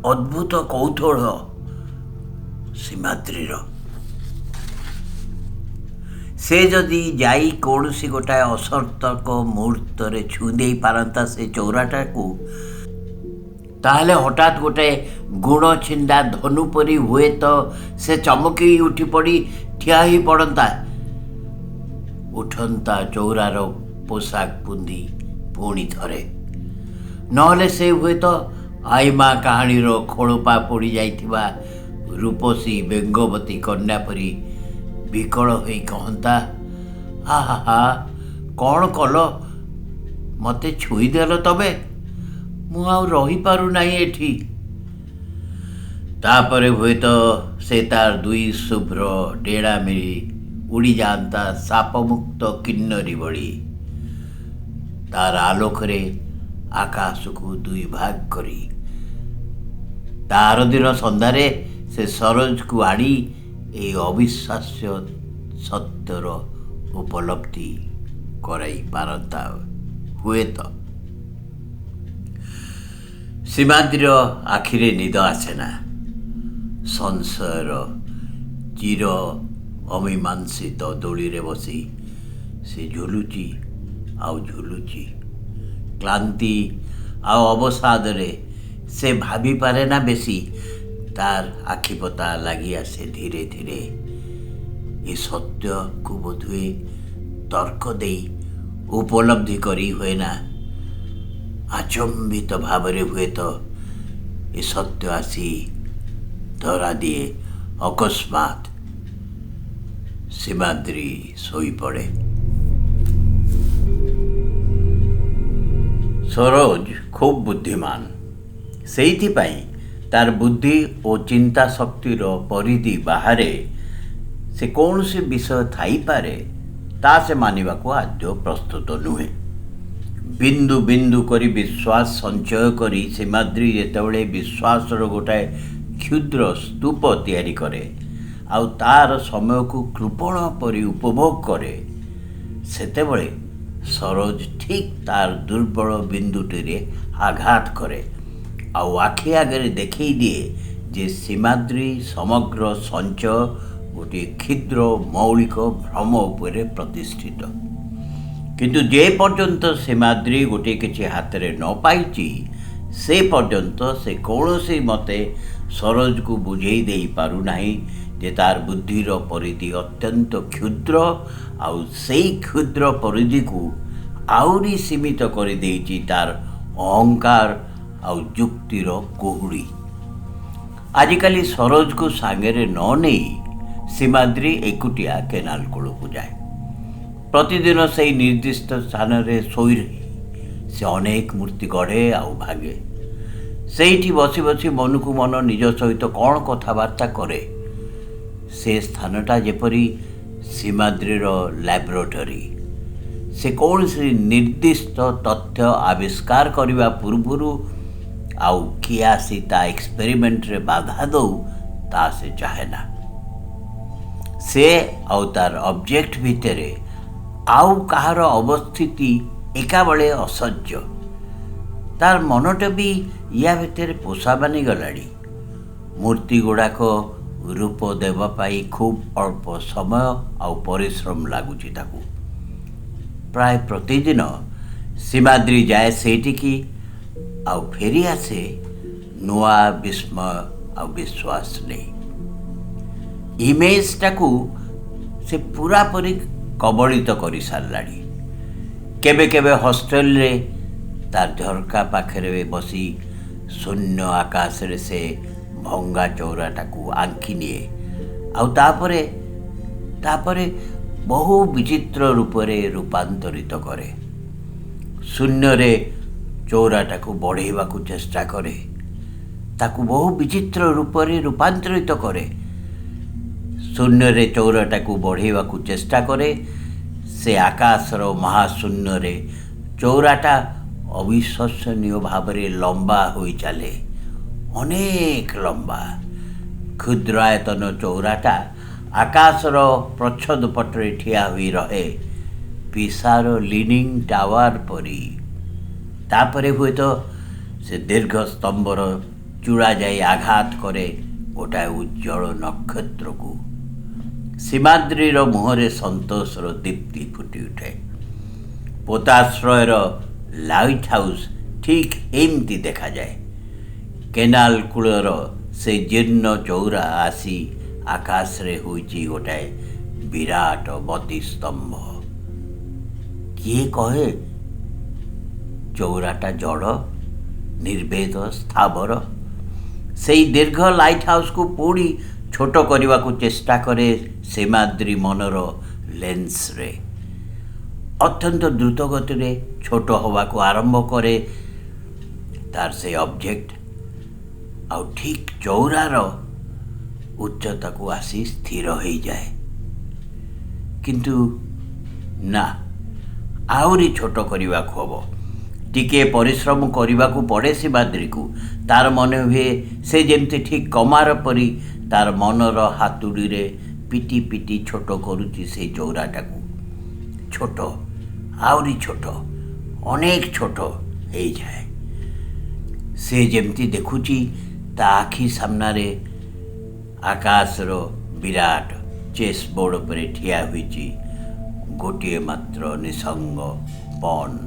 अद्भुत कौतूहल सीमाद्रीर। से जदि जाई कौनसी गोटाए असर्थक मुहूर्त छू दे पारंता से चौराटा को ताहले हठात गोटे गुण छिंदा धनु परी हुए तो से चमकी उठी पड़ी ठिया ही पड़ता उठंता चौरार पोशाक पुंदी पुणी थरे नहले से हुए तो आईमा कहानीर खोड़पा पड़ी जाइथिबा रूपसी बेंगवती कन्या परी विकल होई कहंता हा हा हा कौन कल मते छुई देल तबे मु आउ रही पारु नाही एठी। तापरे हुए तो से तार दुई शुभ्र डेड़ा मिली उड़ी जाता सापमुक्त किन्नरी बड़ी तार आलोकरे आकाश को दुई भाग करी तार दिन संध्यारे से सरोज को आनी ए अविश्वास्य सत्यर उपलब्धि कराई पारंता हुए तो। सीमाद्रीर आखिरे निद आसेना। संशयर चिर अमीमांसित दोली रे बसी से झुलुची आउ झुलुची क्लांति आउ अवसाद रे से भाभी पारे ना बेसी तार आखिपता लगी आसे धीरे धीरे ये सत्य को बोधुए तर्क दे उपलब्धि करी हुए ना आचंबित भावरे हुए तो ये सत्य आसी धरा दिए अकस्मात सीमाद्री सोई पड़े। सरोज खूब बुद्धिमान सेइथिपाई तार बुद्धि और चिंता शक्तिर परिधि बाहरे से कौन से विषय थाई पारे ता से मानिबा को आद्य प्रस्तुत नुहे। बिंदु बिंदु करी विश्वास संचय करी सीमाद्री जेतेबेले विश्वासर गोटाए क्षुद्र स्तूप तैयारी करे आउ तार समय को कृपण परि उपभोग करे सेतेबेले सरोज ठीक तार दुर्बल बिंदुटी आघात करे आउ आखि आगे देखई दिए जे सीमाद्री समग्र संचय गोटे क्षुद्र मौलिक भ्रम उपरे प्रतिष्ठित किंतु जे पर्यंत सीमाद्री गोटे किसी हाथ में न पाई से पर्यंत से कौन से मते सरोज को बुझे दे पारु नाही जे तार बुद्धिर परिधि अत्यंत क्षुद्र आउ से क्षुद्र परिधि को आउरी सीमित कर देइछि तार अहंकार आउ युक्तिर कोहुड़ी। आजिकाली सरोज को सांगेरे न नहीं सीमाद्री एकुटिया केनाल कूल को जाए। प्रतिदिन से निर्दिष्ट स्थान रे सोई रही से अनेक मूर्ति गढ़े आउ भागे सेठी बसी बसी मन को मन निज सहित कौन कथबार्ता करे से स्थानटा जेपरी सीमाद्रीर लैबोरेटरी से कौन से निर्दिष्ट तथ्य आविष्कार करने पूर्व आउ किए आसी ता एक्सपेरिमेंट रे बाधा दौ ता से चाहे ना से आउ तार ऑब्जेक्ट भितरे आउ कहार अवस्थिति एका बळे असह्य तार मनटा भी या भितर पोषा बानी गलाड़ी। मूर्ति गुड़ाक रूप देवाई खूब अल्प समय आ परिश्रम लगुच। प्राय प्रतिदिन सीमाद्री जाए सेठिकी आ फेरी आसे नुआ विस्मय आ विश्वास नहीं। इमेज टाकू से पूरापूरी कबलित कर साराणी। केबे केबे हॉस्टेल रे तार झरका पाखरे बसी शून्य आकाश रे से भंगा चौराटाकू आंकी निए आउे तापरे बहु विचित्र रूपरे रूपांतरित करे। शून्य रे चौराटाकू बढ़ेवाकू चेष्टा करे, ताकू बहु विचित्र रूपरे रूपांतरित करे। शून्य रे चौराटाकू बढ़ेवाकू चेष्टा करे। से आकाशर महाशून्य रे चौराटा अविश्वसनीय भाव में लंबा हो चले, अनेक लंबा। क्षुद्रायतन चौराटा आकाशर प्रच्छद पटरे ठिया हुई रहे, पिसार लीनिंग टावर परी। तापरे हुए तो से दीर्घ स्तंभर चूड़ा जाई आघात करे गोटाए उज्जवल नक्षत्र को। सीमाद्रीर मुहरे संतोषर दीप्ति फुटी उठे। पोताश्रयर लाइट हाउस ठीक एमती देखा जाए। केनाल कूलर से जीर्ण चौरा आसी आकाश रे होइची गोटाए विराट बती स्तंभ। किए कहे चौराटा जड़ निर्वेद स्थावर। से दीर्घ लाइट हाउस को पूरी छोट करने को चेष्टा करे सीमाद्री मनर लेंस रे। अत्यंत द्रुत गति रे छोट हवा को आरंभ करे तार से ऑब्जेक्ट आ ठीक चौरार उच्चता को आसी स्थिर हो जाए। किंतु ना, आउरी छोट करने को हम टिके परिश्रम करने को पड़े। सीमाद्री को तार मन हुए से जमती ठीक कमार परी तार मनर हातुड़ी रे पिटी पिटी छोट करुची से चौराटा को। छोट आउरी छोट अनेक छोट हो जाए। से जमती देखुची ता आखि सामनारे आकाशर विराट चेस बोर्ड पर ठिया हुई गोटे मात्र निसंग पन।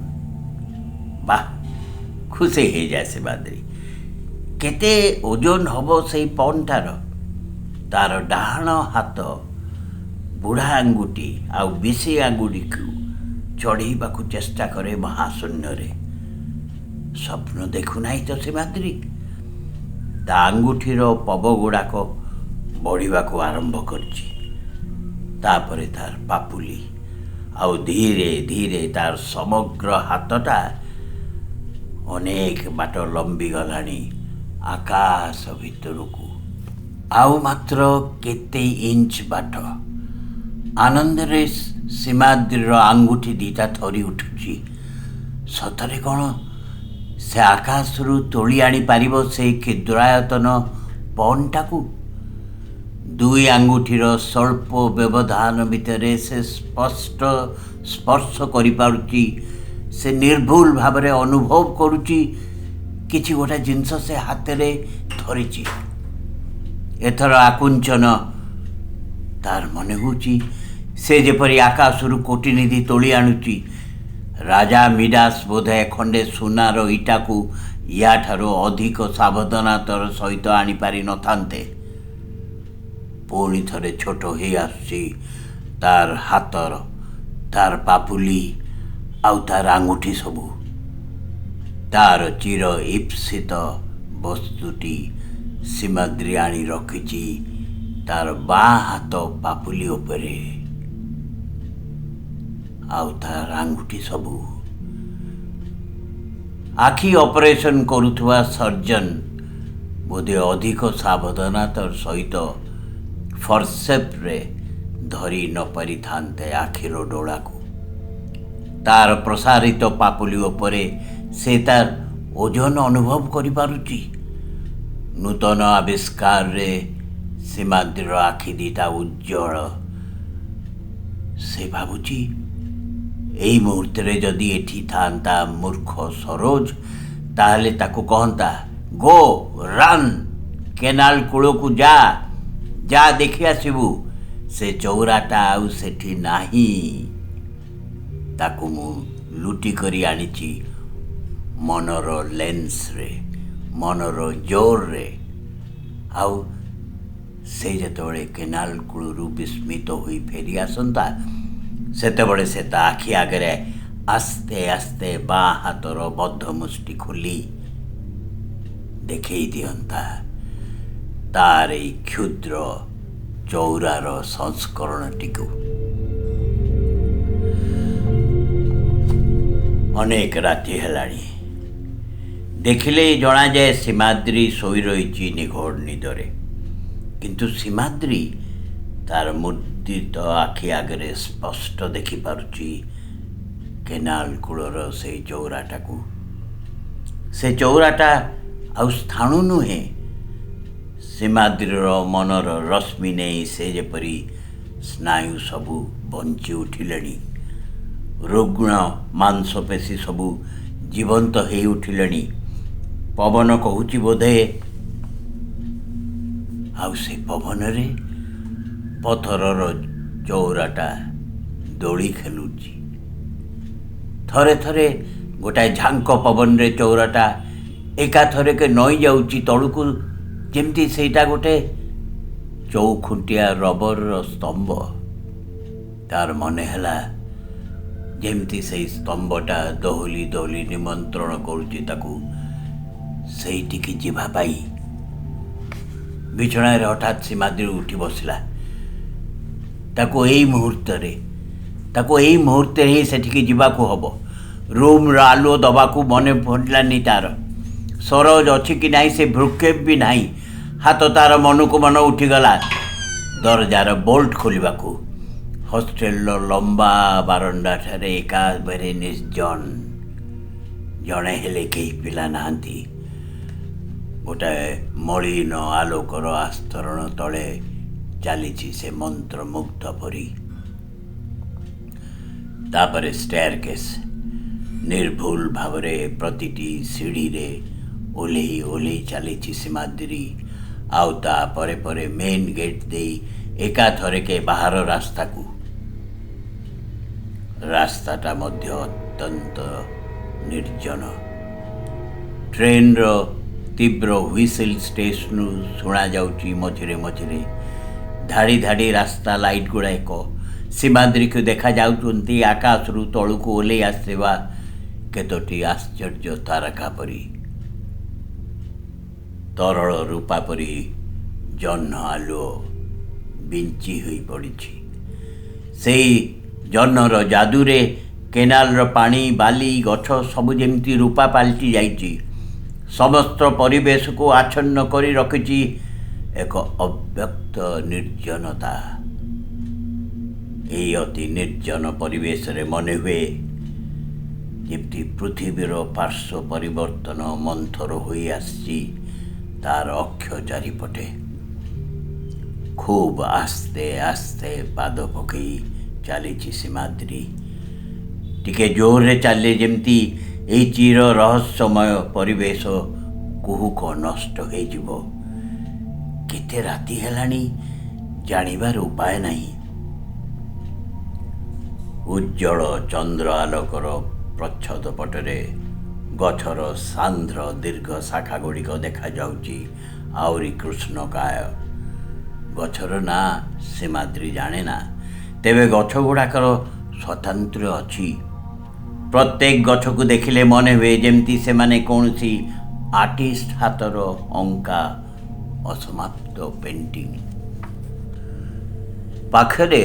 वाह, खुशी हो जाए सीमाद्री। केते ओजन हम से पनटार। तार डाहाण हाथ बुढ़ा आंगुठी आउ बिशी आंगुठी को चढ़ेबा चेष्टा करे महाशून्य रे। स्वप्न देखुना तो सीमाद्री। ता आंगुठीर पब गुड़ाक बढ़िबा आरंभ करछि। तापरे तार पापुली आउ धीरे धीरे तार समग्र हाथटा अनेक बाट लंबी गलानी आकाश भितर को। आउ मात्र केते इंच बाट। आनंद रे सीमाद्रीर आंगुठी दीटा थरी उठुची। सतरे कौन से आकाश रु तोली आनी पारिबो से क्षुद्रायतन पनटा को। दुई आंगुठीर स्वल्प व्यवधान भितर से स्पष्ट स्पर्श करि पारुची। से निर्भुल भाव में अनुभव करुची किछि गोटे जिनस से हाथ रे धरिची। एथर आकुंचन तार मन होची से जेपरी आकाश रु कोटिनिधि तोली आणुची। राजा मिडास बोधे खंडे सुनार इटा को या ठारो अधिक सावधानतार सहित आनी पारि न थांते। पुणी थरे छोट हो आसुची तार हाथर, तार पापुली आउ तार आंगुठी सबू। तार चिर ईप्सित वस्तुटी सीमाद्री आनी रखिची तार बाँ हाथ पापुली उपरे आउ तार आंगुठी सबू। आखि ऑपरेशन करुथुवा सर्जन बोधे अधिक सावधानतार सहित फरसेप रे धरी न पारि थांते आखिर डोला को। तार प्रसारित पापुली उपरे से तार ओजन अनुभव करि पारुची। नूतन आविष्कार रे सीमाद्रीर आखि दीटा उज्जवल। से भावुची एई मुहूर्त रे जदि एठी थांता मूर्ख सरोज ତାହେଲେ ତାକୁ କହନ୍ତା, ଗୋ ରନ୍, କେନାଲ କୂଳକୁ ଯା, ଯା ଦେଖି ଆସିବୁ, ସେ ଚଉରାଟା ଆଉ ସେଠି ନାହିଁ। ତାକୁ ମୁଁ ଲୁଟି କରି ଆଣିଛି ମନର ଲେନ୍ସରେ, ମନର ଜୋରରେ। ଆଉ ସେ ଯେତେବେଳେ କେନାଲ କୂଳରୁ ବିସ୍ମିତ ହୋଇ ଫେରି ଆସନ୍ତା, ସେତେବେଳେ ସେ ତା ଆଖି ଆଗରେ ଆସ୍ତେ ଆସ୍ତେ ବାଁ ହାତର ବଦ୍ଧ ମୁଷ୍ଟି ଖୋଲି ଦେଖେଇ ଦିଅନ୍ତା ତାର ଏଇ କ୍ଷୁଦ୍ର ଚଉରାର ସଂସ୍କରଣଟିକୁ। ଅନେକ ରାତି ହେଲାଣି। ଦେଖିଲେ ଜଣାଯାଏ ସୀମାଦ୍ରି ଶୋଇ ରହିଛି ନିଘୋଡ଼ ନିଦରେ। କିନ୍ତୁ ସୀମାଦ୍ରି ତାର ମୁଦ୍ରିତ ଆଖି ଆଗରେ ସ୍ପଷ୍ଟ ଦେଖିପାରୁଛି କେନାଲ କୂଳର ସେଇ ଚଉରାଟାକୁ। ସେ ଚଉରାଟା ଆଉ ସ୍ଥାଣୁ ନୁହେଁ। ସୀମାଦ୍ରିର ମନର ରଶ୍ମି ନେଇ ସେ ଯେପରି ସ୍ନାୟୁ ସବୁ ବଞ୍ଚି ଉଠିଲେଣି, ରୁଗ୍ଣ ମାଂସପେଶୀ ସବୁ ଜୀବନ୍ତ ହେଇ ଉଠିଲେଣି। ପବନ କହୁଛି ବୋଧେ, ଆଉ ସେ ପବନରେ ପଥରର ଚଉରାଟା ଦୋଳି ଖେଳୁଛି। ଥରେ ଥରେ ଗୋଟାଏ ଝାଙ୍କ ପବନରେ ଚଉରାଟା ଏକାଥରକେ ନଇଁ ଯାଉଛି ତଳକୁ, ଯେମିତି ସେଇଟା ଗୋଟେ ଚଉଖୁଣ୍ଟିଆ ରବରର ସ୍ତମ୍ଭ। ତାର ମନେ ହେଲା ଯେମିତି ସେଇ ସ୍ତମ୍ଭଟା ଦୋହଲି ଦୋହଲି ନିମନ୍ତ୍ରଣ କରୁଛି ତାକୁ ସେଇଠିକି ଯିବା ପାଇଁ। ବିଛଣାରେ ହଠାତ୍ ସୀମାଦ୍ରି ଉଠି ବସିଲା। ତାକୁ ଏଇ ମୁହୂର୍ତ୍ତରେ ହିଁ ସେଠିକି ଯିବାକୁ ହବ। ରୁମ୍ର ଆଲୁଅ ଦେବାକୁ ମନେ ପଡ଼ିଲାନି ତାର। ସରୋଜ ଅଛି କି ନାହିଁ ସେ ଭ୍ରୁକ୍ଷେପ ବି ନାହିଁ। ହାତ ତାର ମନକୁ ମନ ଉଠିଗଲା ଦରଜାର ବୋଲ୍ଟ ଖୋଲିବାକୁ। ହଷ୍ଟେଲର ଲମ୍ବା ବାରଣ୍ଡାଠାରେ ଏକାବେଳେ ନିର୍ଜନ, ଜଣେ ହେଲେ କେହି ପିଲା ନାହାନ୍ତି। ଗୋଟାଏ ମଳିନ ଆଲୋକର ଆସ୍ତରଣ ତଳେ ଚାଲିଛି ସେ ମନ୍ତ୍ରମୁଗ୍ଧ ପରି। ତାପରେ ଷ୍ଟେୟାରକେସ୍। ନିର୍ଭୁଲ ଭାବରେ ପ୍ରତିଟି ସିଢ଼ିରେ ଓହ୍ଲେଇ ଚାଲିଛି ସୀମାଦ୍ରି। ଆଉ ତା ପରେ ପରେ ମେନ୍ ଗେଟ୍ ଦେଇ ଏକାଥରକେ ବାହାର ରାସ୍ତାକୁ। ରାସ୍ତାଟା ମଧ୍ୟ ଅତ୍ୟନ୍ତ ନିର୍ଜନ। ଟ୍ରେନ୍ର ତୀବ୍ର ହୁଇସିଲ୍ ଷ୍ଟେସନରୁ ଶୁଣାଯାଉଛି ମଝିରେ ମଝିରେ। ଧାଡ଼ି ଧାଡ଼ି ରାସ୍ତା ଲାଇଟ୍ ଗୁଡ଼ାକ ସୀମାଦ୍ରିକୁ ଦେଖାଯାଉଛନ୍ତି ଆକାଶରୁ ତଳକୁ ଓହ୍ଲେଇ ଆସିଥିବା କେତୋଟି ଆଶ୍ଚର୍ଯ୍ୟ ତାରକା ପରି। ତରଳ ରୂପା ପରି ଜହ୍ନ ଆଲୁଅ ବିଞ୍ଚି ହୋଇ ପଡ଼ିଛି। ସେଇ ଜହ୍ନର ଯାଦୁରେ କେନାଲର ପାଣି, ବାଲି, ଗଛ ସବୁ ଯେମିତି ରୂପା ପାଲଟି ଯାଇଛି। ସମସ୍ତ ପରିବେଶକୁ ଆଚ୍ଛନ୍ନ କରି ରଖିଛି ଏକ ଅବ୍ୟକ୍ତ ନିର୍ଜନତା। ଏହି ଅତି ନିର୍ଜନ ପରିବେଶରେ ମନେ ହୁଏ ଯେମିତି ପୃଥିବୀର ପାର୍ଶ୍ୱ ପରିବର୍ତ୍ତନ ମନ୍ଥର ହୋଇ ଆସିଛି ତାର ଅକ୍ଷ ଚାରିପଟେ। ଖୁବ୍ ଆସ୍ତେ ଆସ୍ତେ ପାଦ ପକାଇ ଚାଲିଛି ସୀମାଦ୍ରି। ଟିକେ ଜୋରରେ ଚାଲିଲେ ଯେମିତି ଏହି ଚିର ରହସ୍ୟମୟ ପରିବେଶ କୁହୁକ ନଷ୍ଟ ହୋଇଯିବ। କେତେ ରାତି ହେଲାଣି ଜାଣିବାର ଉପାୟ ନାହିଁ। ଉଜ୍ଜଳ ଚନ୍ଦ୍ର ଆଲୋକର ପ୍ରଚ୍ଛଦ ପଟରେ ଗଛର ସାନ୍ଦ୍ର ଦୀର୍ଘ ଶାଖା ଗୁଡ଼ିକ ଦେଖାଯାଉଛି ଆହୁରି କୃଷ୍ଣକାୟ। ଗଛର ନାଁ ସୀମାଦ୍ରି ଜାଣେ ନା, ତେବେ ଗଛ ଗୁଡ଼ାକର ସ୍ୱତନ୍ତ୍ର ଅଛି। ପ୍ରତ୍ୟେକ ଗଛକୁ ଦେଖିଲେ ମନେ ହୁଏ ଯେମିତି ସେମାନେ କୌଣସି ଆର୍ଟିଷ୍ଟ ହାତର ଅଙ୍କା ଅସମାପ୍ତ ପେଣ୍ଟିଂ। ପାଖରେ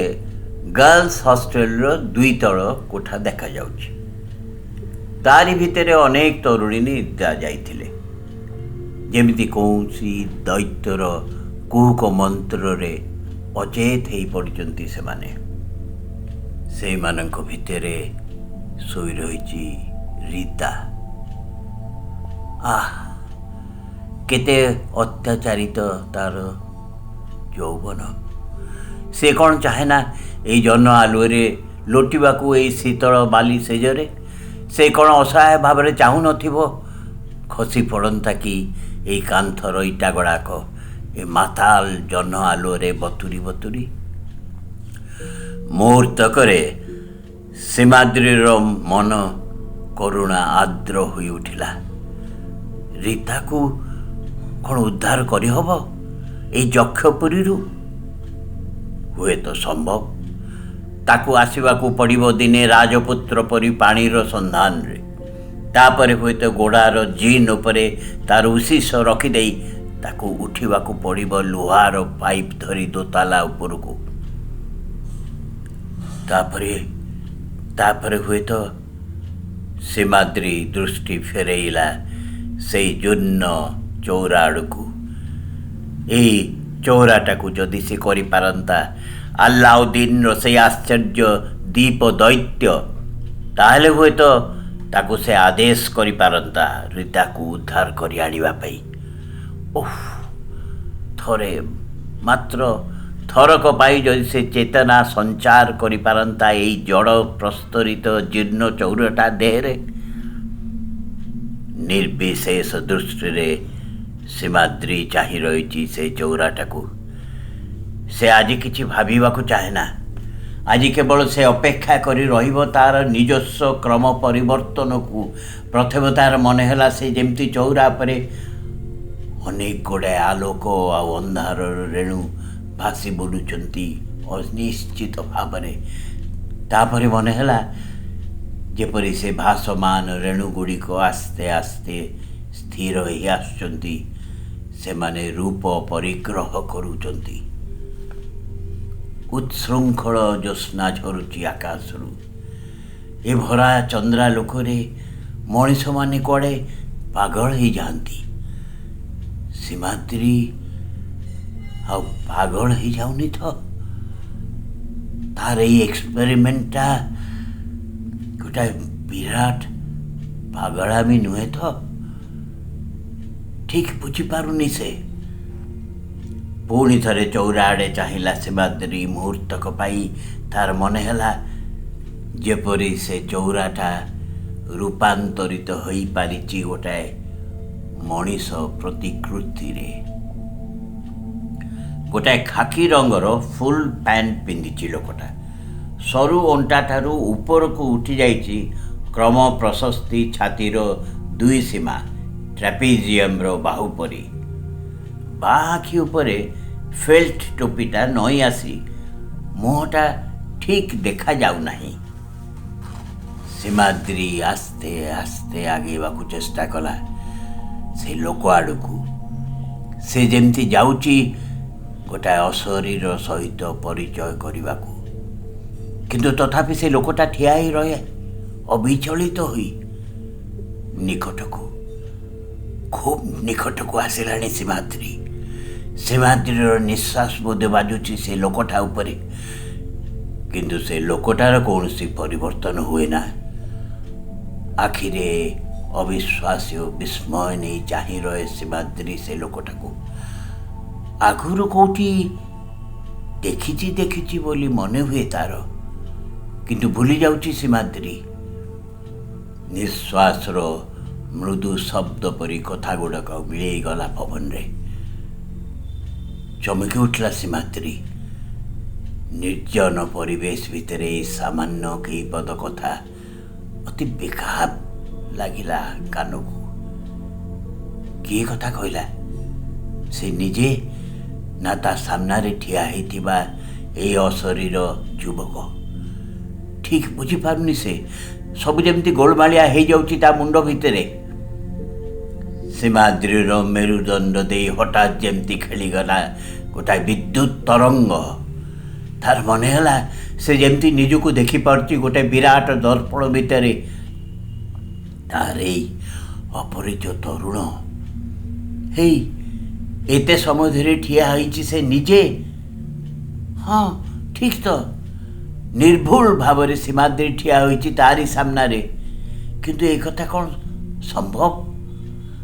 ଗାର୍ଲସ ହଷ୍ଟେଲର 2 ତଳ କୋଠା ଦେଖାଯାଉଛି। ତାରି ଭିତରେ ଅନେକ ତରୁଣୀ ନିଦ୍ରା ଯାଇଥିଲେ। ଯେମିତି କୌଣସି ଦୈତ୍ୟର କୁହୁକ ମନ୍ତ୍ରରେ ଅଚେତ ହେଇ ପଡ଼ିଛନ୍ତି ସେମାନେ। ସେଇମାନଙ୍କ ଭିତରେ ଶୋଇ ରହିଛି ରୀତା। କେତେ ଅତ୍ୟାଚାରିତ ତାର ଯୌବନ। ସେ କ'ଣ ଚାହେଁ ନା ଏଇ ଜହ୍ନ ଆଲୁଅରେ ଲୋଟିବାକୁ ଏଇ ଶୀତଳ ବାଲି ସେଜରେ? ସେ କ'ଣ ଅସହାୟ ଭାବରେ ଚାହୁଁନଥିବ ଖସି ପଡ଼ନ୍ତା କି ଏଇ କାନ୍ଥର ଇଟା ଗୁଡ଼ାକ ଏ ମାତାଲ ଜହ୍ନ ଆଲୁଅରେ ବତୁରି ବତୁରି। ମୁହୂର୍ତ୍ତକରେ ସୀମାଦ୍ରୀର ମନ କରୁଣା ଆର୍ଦ୍ର ହୋଇ ଉଠିଲା। ରୀତାକୁ କ'ଣ ଉଦ୍ଧାର କରିହେବ ଏଇ ଯକ୍ଷପୁରୀରୁ? ହୁଏତ ସମ୍ଭବ। ତାକୁ ଆସିବାକୁ ପଡ଼ିବ ଦିନେ ରାଜପୁତ୍ର ପରି ପାଣିର ସନ୍ଧାନରେ। ତାପରେ ହୁଏତ ଗୋଡ଼ାର ଜିନ୍ ଉପରେ ତାର ଉଶିଷ ରଖିଦେଇ ତାକୁ ଉଠିବାକୁ ପଡ଼ିବ ଲୁହାର ପାଇପ୍ ଧରି ଦୋତାଲା ଉପରକୁ। ତାପରେ ହୁଏତ ସୀମାଦ୍ରୀ ଦୃଷ୍ଟି ଫେରେଇଲା ସେଇ ଜୀର୍ଣ୍ଣ ଚଉରା ଆଡ଼କୁ। ଏଇ ଚଉରାଟାକୁ ଯଦି ସେ କରିପାରନ୍ତା ଆଲ୍ଲାଉଦ୍ଦିନର ସେଇ ଆଶ୍ଚର୍ଯ୍ୟ ଦୀପ ଦୈତ୍ୟ, ତାହେଲେ ହୁଏତ ତାକୁ ସେ ଆଦେଶ କରିପାରନ୍ତା ରୀତାକୁ ଉଦ୍ଧାର କରି ଆଣିବା ପାଇଁ। ଥରେ ମାତ୍ର ଥରକ ପାଇଁ ଯଦି ସେ ଚେତନା ସଞ୍ଚାର କରିପାରନ୍ତା ଏଇ ଜଡ଼ ପ୍ରସ୍ତରିତ ଜୀର୍ଣ୍ଣ ଚଉରାଟା ଦେହରେ। ନିର୍ବିଶେଷ ଦୃଷ୍ଟିରେ ସୀମାଦ୍ରୀ ଚାହିଁ ରହିଛି ସେ ଚଉରାଟାକୁ। ସେ ଆଜି କିଛି ଭାବିବାକୁ ଚାହେଁନା। ଆଜି କେବଳ ସେ ଅପେକ୍ଷା କରି ରହିବ ତାର ନିଜସ୍ୱ କ୍ରମ ପରିବର୍ତ୍ତନକୁ। ପ୍ରଥମେ ତାର ମନେ ହେଲା ସେ ଯେମିତି ଚଉରା ଉପରେ ଅନେକ ଗୁଡ଼ାଏ ଆଲୋକ ଆଉ ଅନ୍ଧାରର ରେଣୁ ଭାସି ବୁଲୁଛନ୍ତି ଅନିଶ୍ଚିତ ଭାବରେ। ତାପରେ ମନେ ହେଲା ଯେପରି ସେ ଭାସମାନ ରେଣୁ ଗୁଡ଼ିକ ଆସ୍ତେ ଆସ୍ତେ ସ୍ଥିର ହୋଇ ଆସୁଛନ୍ତି। ସେମାନେ ରୂପ ପରିଗ୍ରହ କରୁଛନ୍ତି। ଉତ୍ସୃଙ୍ଖଳ ଜ୍ୟୋତ୍ସ୍ନା ଝରୁଛି ଆକାଶରୁ। ଏ ଭରା ଚନ୍ଦ୍ରାଲୋକରେ ମଣିଷମାନେ କୁଆଡ଼େ ପାଗଳ ହେଇଯାଆନ୍ତି। ସୀମାଦ୍ରୀ ଆଉ ପାଗଳ ହେଇଯାଉନି ତ? ତାର ଏଇ ଏକ୍ସପେରିମେଣ୍ଟଟା ଗୋଟାଏ ବିରାଟ ପାଗଳାମି ନୁହେଁ ତ? ଠିକ୍ ବୁଝିପାରୁନି ସେ। ପୁଣି ଥରେ ଚଉରା ଆଡ଼େ ଚାହିଁଲା ସୀମାଦ୍ରୀ। ମୁହୂର୍ତ୍ତକ ପାଇଁ ତାର ମନେ ହେଲା ଯେପରି ସେ ଚଉରାଟା ରୂପାନ୍ତରିତ ହୋଇପାରିଛି ଗୋଟାଏ ମଣିଷ ପ୍ରତିକୃତିରେ। ଗୋଟାଏ ଖାକି ରଙ୍ଗର ଫୁଲ୍ ପ୍ୟାଣ୍ଟ ପିନ୍ଧିଛି ଲୋକଟା। ସରୁ ଅଣ୍ଟାଠାରୁ ଉପରକୁ ଉଠି ଯାଇଛି କ୍ରମ ପ୍ରଶସ୍ତି ଛାତିର ଦୁଇ ସୀମା ଟ୍ରାପିଜିୟମର ବାହୁ ପରି। ବାଁ ଆଖି ଉପରେ ଫେଲ୍ଟ ଟୋପିଟା ନଇଁ ଆସି ମୁହଁଟା ଠିକ୍ ଦେଖାଯାଉନାହିଁ। ସୀମାଦ୍ରୀ ଆସ୍ତେ ଆସ୍ତେ ଆଗେଇବାକୁ ଚେଷ୍ଟା କଲା ସେ ଲୋକ ଆଡ଼କୁ। ସେ ଯେମିତି ଯାଉଛି ଗୋଟାଏ ଅଶରୀର ସହିତ ପରିଚୟ କରିବାକୁ। କିନ୍ତୁ ତଥାପି ସେ ଲୋକଟା ଠିଆ ହେଇ ରହେ ଅବିଚଳିତ ହୋଇ। ନିକଟକୁ, ଖୁବ୍ ନିକଟକୁ ଆସିଲାଣି ସୀମାଦ୍ରୀ। ସୀମାଦ୍ରୀର ନିଶ୍ୱାସ ବୋଧେ ବାଜୁଛି ସେ ଲୋକଟା ଉପରେ। କିନ୍ତୁ ସେ ଲୋକଟାର କୌଣସି ପରିବର୍ତ୍ତନ ହୁଏ ନା। ଆଖିରେ ଅବିଶ୍ୱାସୀୟ ବିସ୍ମୟ ନେଇ ଚାହିଁ ରହେ ସୀମାଦ୍ରୀ ସେ ଲୋକଟାକୁ। ଆଗରୁ କେଉଁଠି ଦେଖିଛି ବୋଲି ମନେ ହୁଏ ତାର, କିନ୍ତୁ ଭୁଲି ଯାଉଛି ସୀମାଦ୍ରୀ। ନିଶ୍ୱାସର ମୃଦୁ ଶବ୍ଦ ପରି କଥା ଗୁଡ଼ାକ ମିଳେଇଗଲା ପବନରେ। ଚମକି ଉଠିଲା ସୀମାଦ୍ରୀ। ନିର୍ଜନ ପରିବେଶ ଭିତରେ ଏଇ ସାମାନ୍ୟ କେଇ ପଦ କଥା ଅତି ବେଖାପ ଲାଗିଲା କାନକୁ। କିଏ କଥା କହିଲା? ସେ ନିଜେ ନା ତା ସାମ୍ନାରେ ଠିଆ ହେଇଥିବା ଏଇ ଅଶରୀର ଯୁବକ? ଠିକ୍ ବୁଝିପାରୁନି ସେ। ସବୁ ଯେମିତି ଗୋଳମାଳିଆ ହେଇଯାଉଛି ତା ମୁଣ୍ଡ ଭିତରେ। ସୀମାଦ୍ରୀର ମେରୁଦଣ୍ଡ ଦେଇ ହଠାତ୍ ଯେମିତି ଖେଳିଗଲା ଗୋଟାଏ ବିଦ୍ୟୁତ ତରଙ୍ଗ। ତାର ମନେ ହେଲା ସେ ଯେମିତି ନିଜକୁ ଦେଖିପାରୁଛି ଗୋଟେ ବିରାଟ ଦର୍ପଣ ଭିତରେ। ତାର ଏଇ ଅପରିଚିତ ତରୁଣ ହେଇ ଏତେ ସମୟ ଧରି ଠିଆ ହେଇଛି ସେ ନିଜେ। ହଁ, ଠିକ୍ ତ। ନିର୍ଭୁଲ ଭାବରେ ସୀମାଦ୍ରୀ ଠିଆ ହୋଇଛି ତାରି ସାମ୍ନାରେ। କିନ୍ତୁ ଏ କଥା କ'ଣ ସମ୍ଭବ?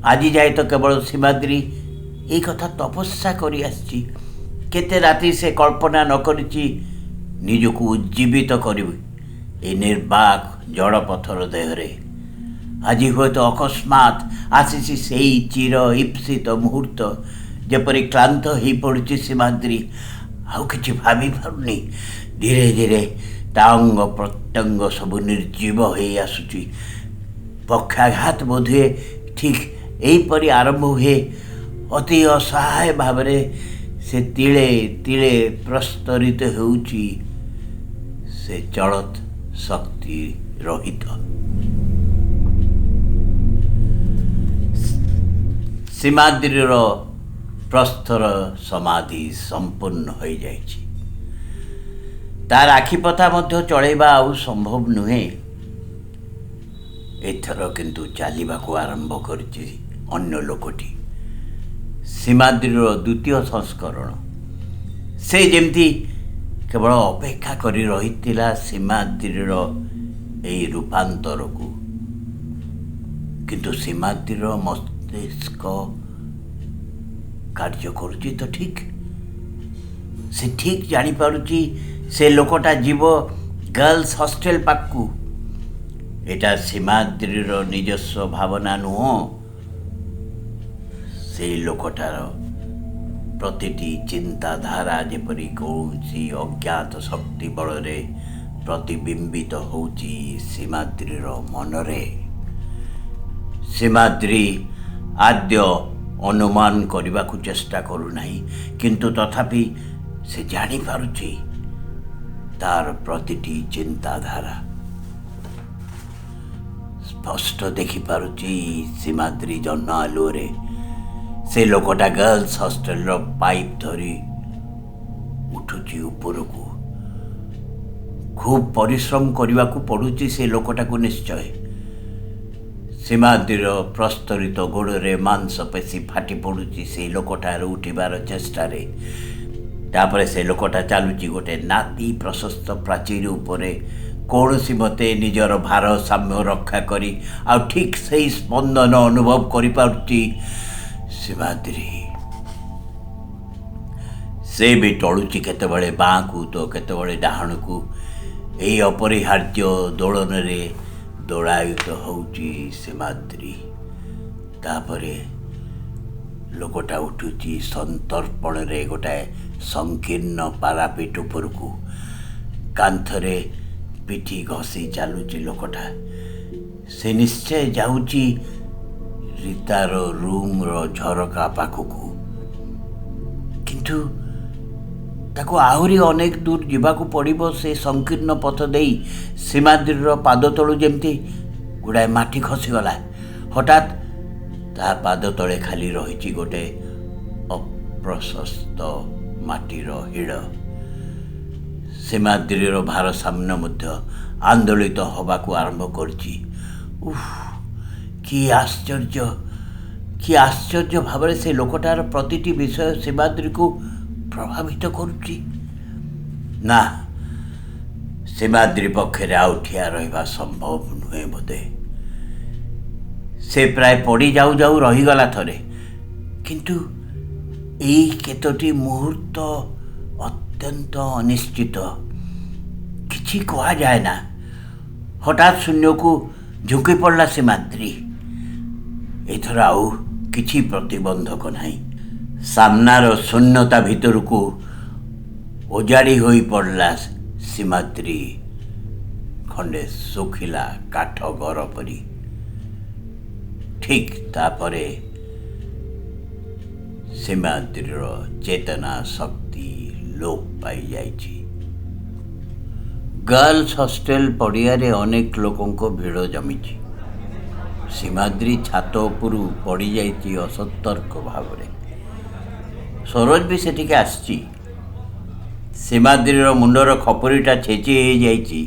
ଆଜି ଯାଏ ତ କେବଳ ସୀମାଦ୍ରୀ ଏଇ କଥା ତପସ୍ୟା କରି ଆସିଛି। କେତେ ରାତି ସେ କଳ୍ପନା ନ କରିଛି ନିଜକୁ ଉଜ୍ଜୀବିତ କରିବି ଏ ନିର୍ବାକ ଜଡ଼ ପଥର ଦେହରେ। ଆଜି ହୁଏତ ଅକସ୍ମାତ୍ ଆସିଛି ସେଇ ଚିର ଇପ୍ସିତ ମୁହୂର୍ତ୍ତ। ଯେପରି କ୍ଳାନ୍ତ ହୋଇପଡ଼ୁଛି ସୀମାଦ୍ରି, ଆଉ କିଛି ଭାବିପାରୁନି। ଧୀରେ ଧୀରେ ତା ଅଙ୍ଗ ପ୍ରତ୍ୟଙ୍ଗ ସବୁ ନିର୍ଜୀବ ହୋଇ ଆସୁଛି। ପକ୍ଷାଘାତ ବୋଧହୁଏ ଠିକ୍ ଏହିପରି ଆରମ୍ଭ ହୁଏ। ଅତି ଅସହାୟ ଭାବରେ ସେ ତିଳେ ତିଳେ ପ୍ରସ୍ତରିତ ହେଉଛି, ସେ ଚଳତ ଶକ୍ତି ରହିତ। ସୀମାଦ୍ରିର ପ୍ରସ୍ତର ସମାଧି ସମ୍ପୂର୍ଣ୍ଣ ହୋଇଯାଇଛି। ତାର ଆଖିପତା ମଧ୍ୟ ଚଳେଇବା ଆଉ ସମ୍ଭବ ନୁହେଁ। ଏଥର କିନ୍ତୁ ଚାଲିବାକୁ ଆରମ୍ଭ କରିଛି ଅନ୍ୟ ଲୋକଟି, ସୀମାଦ୍ରିର ଦ୍ୱିତୀୟ ସଂସ୍କରଣ। ସେ ଯେମିତି କେବଳ ଅପେକ୍ଷା କରି ରହିଥିଲା ସୀମାଦ୍ରିର ଏହି ରୂପାନ୍ତରକୁ। କିନ୍ତୁ ସୀମାଦ୍ରିର ମସ୍ତିଷ୍କ କାର୍ଯ୍ୟ କରୁଛି ତ ଠିକ୍। ସେ ଠିକ୍ ଜାଣିପାରୁଛି ସେ ଲୋକଟା ଯିବ ଗାର୍ଲସ୍ ହଷ୍ଟେଲ ପାଖକୁ। ଏଟା ସୀମାଦ୍ରିର ନିଜସ୍ୱ ଭାବନା ନୁହଁ। ସେଇ ଲୋକଟାର ପ୍ରତିଟି ଚିନ୍ତାଧାରା ଯେପରି କୌଣସି ଅଜ୍ଞାତ ଶକ୍ତି ବଳରେ ପ୍ରତିବିମ୍ବିତ ହେଉଛି ସୀମାଦ୍ରିର ମନରେ। ସୀମାଦ୍ରି ଆଦ୍ୟ ଅନୁମାନ କରିବାକୁ ଚେଷ୍ଟା କରୁନାହିଁ, କିନ୍ତୁ ତଥାପି ସେ ଜାଣିପାରୁଛି ତାର ପ୍ରତିଟି ଚିନ୍ତାଧାରା। ସ୍ପଷ୍ଟ ଦେଖିପାରୁଛି ସୀମାଦ୍ରି ଜହ୍ନ ଆଲୁଅରେ ସେ ଲୋକଟା ଗାର୍ଲସ୍ ହଷ୍ଟେଲର ପାଇପ୍ ଧରି ଉଠୁଛି ଉପରକୁ। ଖୁବ୍ ପରିଶ୍ରମ କରିବାକୁ ପଡ଼ୁଛି ସେ ଲୋକଟାକୁ ନିଶ୍ଚୟ। ସୀମାଦ୍ରିର ପ୍ରସ୍ତରିତ ଗୋଡ଼ରେ ମାଂସପେଶୀ ଫାଟି ପଡ଼ୁଛି ସେଇ ଲୋକଟାର ଉଠିବାର ଚେଷ୍ଟାରେ। ତାପରେ ସେ ଲୋକଟା ଚାଲୁଛି ଗୋଟେ ନାତି ପ୍ରଶସ୍ତ ପ୍ରାଚୀର ଉପରେ, କୌଣସି ମତେ ନିଜର ଭାରସାମ୍ୟ ରକ୍ଷା କରି। ଆଉ ଠିକ୍ ସେଇ ସ୍ପନ୍ଦନ ଅନୁଭବ କରିପାରୁଛି ସୀମାଦ୍ରି। ସେ ବି ଟଳୁଛି କେତେବେଳେ ବାଁକୁ ତ କେତେବେଳେ ଡାହାଣକୁ। ଏହି ଅପରିହାର୍ଯ୍ୟ ଦୋଳନରେ ଦୋଳାୟିତ ହେଉଛି ସୀମାଦ୍ରି। ତାପରେ ଲୋକଟା ଉଠୁଛି ସନ୍ତର୍ପଣରେ ଗୋଟାଏ ସଂକୀର୍ଣ୍ଣ ପାରାପିଟ ଉପରକୁ। କାନ୍ଥରେ ପିଠି ଘଷି ଚାଲୁଛି ଲୋକଟା। ସେ ନିଶ୍ଚୟ ଯାଉଛି ରୀତାର ରୁମ୍ର ଝରକା ପାଖକୁ। କିନ୍ତୁ ତାକୁ ଆହୁରି ଅନେକ ଦୂର ଯିବାକୁ ପଡ଼ିବ ସେ ସଂକୀର୍ଣ୍ଣ ପଥ ଦେଇ। ସୀମାଦ୍ରିର ପାଦ ତଳୁ ଯେମିତି ଗୁଡ଼ାଏ ମାଟି ଖସିଗଲା। ହଠାତ୍ ତା ପାଦ ତଳେ ଖାଲି ରହିଛି ଗୋଟେ ଅପ୍ରଶସ୍ତ ମାଟିର ହିଡ଼। ସୀମାଦ୍ରିର ଭାରସାମ୍ୟ ମଧ୍ୟ ଆନ୍ଦୋଳିତ ହେବାକୁ ଆରମ୍ଭ କରିଛି। କି ଆଶ୍ଚର୍ଯ୍ୟ ଭାବରେ ସେ ଲୋକଟାର ପ୍ରତିଟି ବିଷୟ ସୀମାଦ୍ରିକୁ ପ୍ରଭାବିତ କରୁଛି। ନା, ସୀମାଦ୍ରି ପକ୍ଷରେ ଆଉ ଠିଆ ରହିବା ସମ୍ଭବ ନୁହେଁ ବୋଧେ। ସେ ପ୍ରାୟ ପଡ଼ି ଯାଉ ଯାଉ ରହିଗଲା ଥରେ। କିନ୍ତୁ ଏଇ କେତୋଟି ମୁହୂର୍ତ୍ତ ଅତ୍ୟନ୍ତ ଅନିଶ୍ଚିତ। କିଛି କୁହାଯାଏ ନା। ହଠାତ୍ ଶୂନ୍ୟକୁ ଝୁଙ୍କି ପଡ଼ିଲା ସୀମାଦ୍ରି। ଏଥର ଆଉ କିଛି ପ୍ରତିବନ୍ଧକ ନାହିଁ। ସାମ୍ନାର ଶୂନ୍ୟତା ଭିତରକୁ ଓଜାଡ଼ି ହୋଇ ପଡ଼ିଲା ସୀମାଦ୍ରି, ଖଣ୍ଡେ ଶୁଖିଲା କାଠ ଘର ପରି। ଠିକ୍ ତାପରେ ସୀମାଦ୍ରିର ଚେତନା ଶକ୍ତି ଲୋପ ପାଇଯାଇଛି। ଗାର୍ଲସ୍ ହଷ୍ଟେଲ ପଡ଼ିଆରେ ଅନେକ ଲୋକଙ୍କ ଭିଡ଼ ଜମିଛି। ସୀମାଦ୍ରି ଛାତ ଉପରୁ ପଡ଼ିଯାଇଛି ଅସତର୍କ ଭାବରେ। ସରୋଜ ବି ସେଠିକି ଆସିଛି। ସୀମାଦ୍ରିର ମୁଣ୍ଡର ଖପୁରିଟା ଛେଚି ହେଇଯାଇଛି।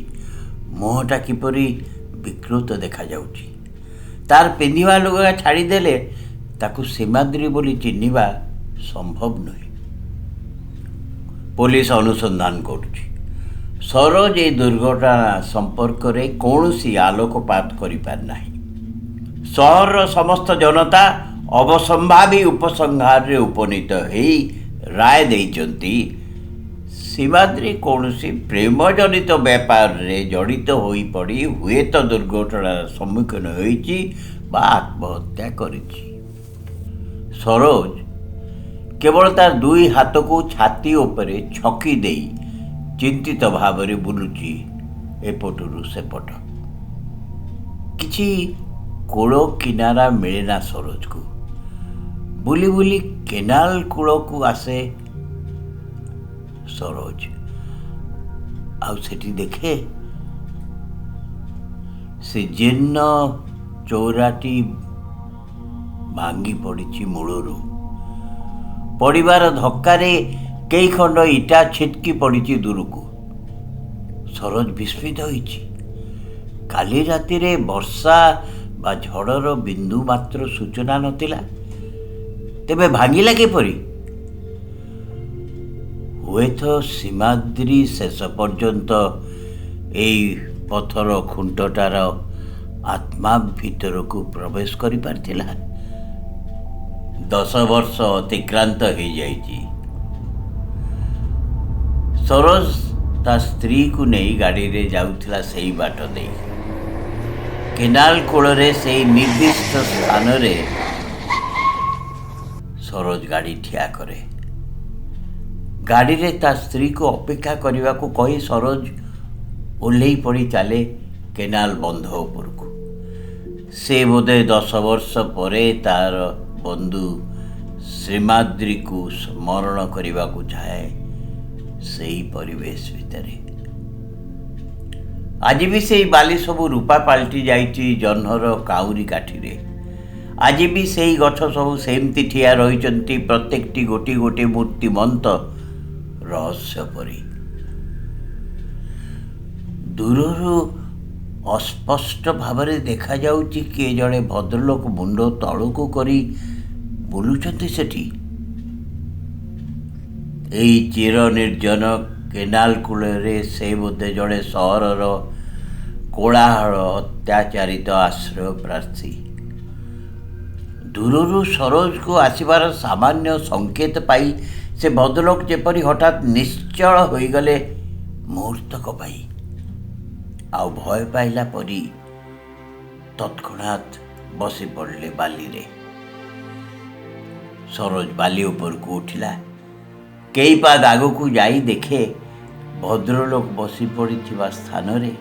ମୁହଁଟା କିପରି ବିକୃତ ଦେଖାଯାଉଛି। ତାର ପିନ୍ଧିବା ଲୁଗା ଛାଡ଼ିଦେଲେ ତାକୁ ସୀମାଦ୍ରି ବୋଲି ଚିହ୍ନିବା ସମ୍ଭବ ନୁହେଁ। ପୋଲିସ ଅନୁସନ୍ଧାନ କରୁଛି। ସରୋଜ ଏହି ଦୁର୍ଘଟଣା ସମ୍ପର୍କରେ କୌଣସି ଆଲୋକପାତ କରିପାରିନାହିଁ। ସହରର ସମସ୍ତ ଜନତା ଅବସମ୍ଭାବୀ ଉପସଂହାରରେ ଉପନୀତ ହୋଇ ରାୟ ଦେଇଛନ୍ତି ସୀମାଦ୍ରି କୌଣସି ପ୍ରେମ ଜନିତ ବ୍ୟାପାରରେ ଜଡ଼ିତ ହୋଇପଡ଼ି ହୁଏତ ଦୁର୍ଘଟଣାର ସମ୍ମୁଖୀନ ହୋଇଛି ବା ଆତ୍ମହତ୍ୟା କରିଛି। ସରୋଜ କେବଳ ତାର ଦୁଇ ହାତକୁ ଛାତି ଉପରେ ଛକି ଦେଇ ଚିନ୍ତିତ ଭାବରେ ବୁଲୁଛି ଏପଟରୁ ସେପଟ। କିଛି କୂଳ କିନାରା ମିଳେନା ସରୋଜକୁ। ବୁଲି ବୁଲି କେନାଲ କୂଳକୁ ଆସେ ସରୋଜ। ଆଉ ସେଠି ଦେଖେ ସେ ଜୀର୍ଣ୍ଣ ଚଉରାଟି ଭାଙ୍ଗି ପଡ଼ିଛି ମୂଳରୁ। ପଡ଼ିବାର ଧକ୍କାରେ କେଇ ଖଣ୍ଡ ଇଟା ଛିଟକି ପଡ଼ିଛି ଦୂରକୁ। ସରୋଜ ବିସ୍ମିତ ହୋଇଛି। କାଲି ରାତିରେ ବର୍ଷା ବା ଝଡ଼ର ବିନ୍ଦୁ ମାତ୍ର ସୂଚନା ନଥିଲା, ତେବେ ଭାଙ୍ଗିଲା କିପରି? ହୁଏତ ସୀମାଦ୍ରି ଶେଷ ପର୍ଯ୍ୟନ୍ତ ଏଇ ପଥର ଖୁଣ୍ଟଟାର ଆତ୍ମା ଭିତରକୁ ପ୍ରବେଶ କରିପାରିଥିଲା। 10 ବର୍ଷ ଅତିକ୍ରାନ୍ତ ହୋଇଯାଇଛି। ସରୋଜ ତା ସ୍ତ୍ରୀକୁ ନେଇ ଗାଡ଼ିରେ ଯାଉଥିଲା ସେଇ ବାଟ ଦେଇ। କେନାଲ କୂଳରେ ସେଇ ନିର୍ଦ୍ଦିଷ୍ଟ ସ୍ଥାନରେ ସରୋଜ ଗାଡ଼ି ଠିଆ କରେ। ଗାଡ଼ିରେ ତା ସ୍ତ୍ରୀକୁ ଅପେକ୍ଷା କରିବାକୁ କହି ସରୋଜ ଓହ୍ଲେଇ ପଡ଼ି ଚାଲେ କେନାଲ ବନ୍ଧ ଉପରକୁ। ସେ ବୋଧେ 10 ବର୍ଷ ପରେ ତାର ବନ୍ଧୁ ସୀମାଦ୍ରିକୁ ସ୍ମରଣ କରିବାକୁ ଚାହେଁ ସେଇ ପରିବେଶ ଭିତରେ। ଆଜି ବି ସେଇ ବାଲି ସବୁ ରୂପା ପାଲଟି ଯାଇଛି ଜହ୍ନର କାଉରି କାଠିରେ। ଆଜି ବି ସେଇ ଗଛ ସବୁ ସେମିତି ଠିଆ ରହିଛନ୍ତି, ପ୍ରତ୍ୟେକଟି ଗୋଟି ଗୋଟି ମୂର୍ତ୍ତିମନ୍ତ ରହସ୍ୟ ପରି। ଦୂରରୁ ଅସ୍ପଷ୍ଟ ଭାବରେ ଦେଖାଯାଉଛି କିଏ ଜଣେ ଭଦ୍ରଲୋକ ମୁଣ୍ଡ ତଳକୁ କରି ବୁଲୁଛନ୍ତି ସେଠି। ଏଇ ଚିର ନିର୍ଜନ କେନାଲ କୂଳରେ ସେ ବୋଧେ ଜଣେ ସହରର କୋଳାହଳ ଅତ୍ୟାଚାରିତ ଆଶ୍ରୟ ପ୍ରାର୍ଥୀ। ଦୂରରୁ ସରୋଜକୁ ଆସିବାର ସାମାନ୍ୟ ସଂକେତ ପାଇ ସେ ଭଦ୍ରଲୋକ ଯେପରି ହଠାତ୍ ନିଶ୍ଚଳ ହୋଇଗଲେ ମୁହୂର୍ତ୍ତକ ପାଇଁ। ଆଉ ଭୟ ପାଇଲା ପରି ତତ୍କ୍ଷଣାତ୍ ବସି ପଡ଼ିଲେ ବାଲିରେ। ସରୋଜ ବାଲି ଉପରକୁ ଉଠିଲା। କେଇ ପାଦ ଆଗକୁ ଯାଇ ଦେଖେ ଭଦ୍ରଲୋକ ବସି ପଡ଼ିଥିବା ସ୍ଥାନରେ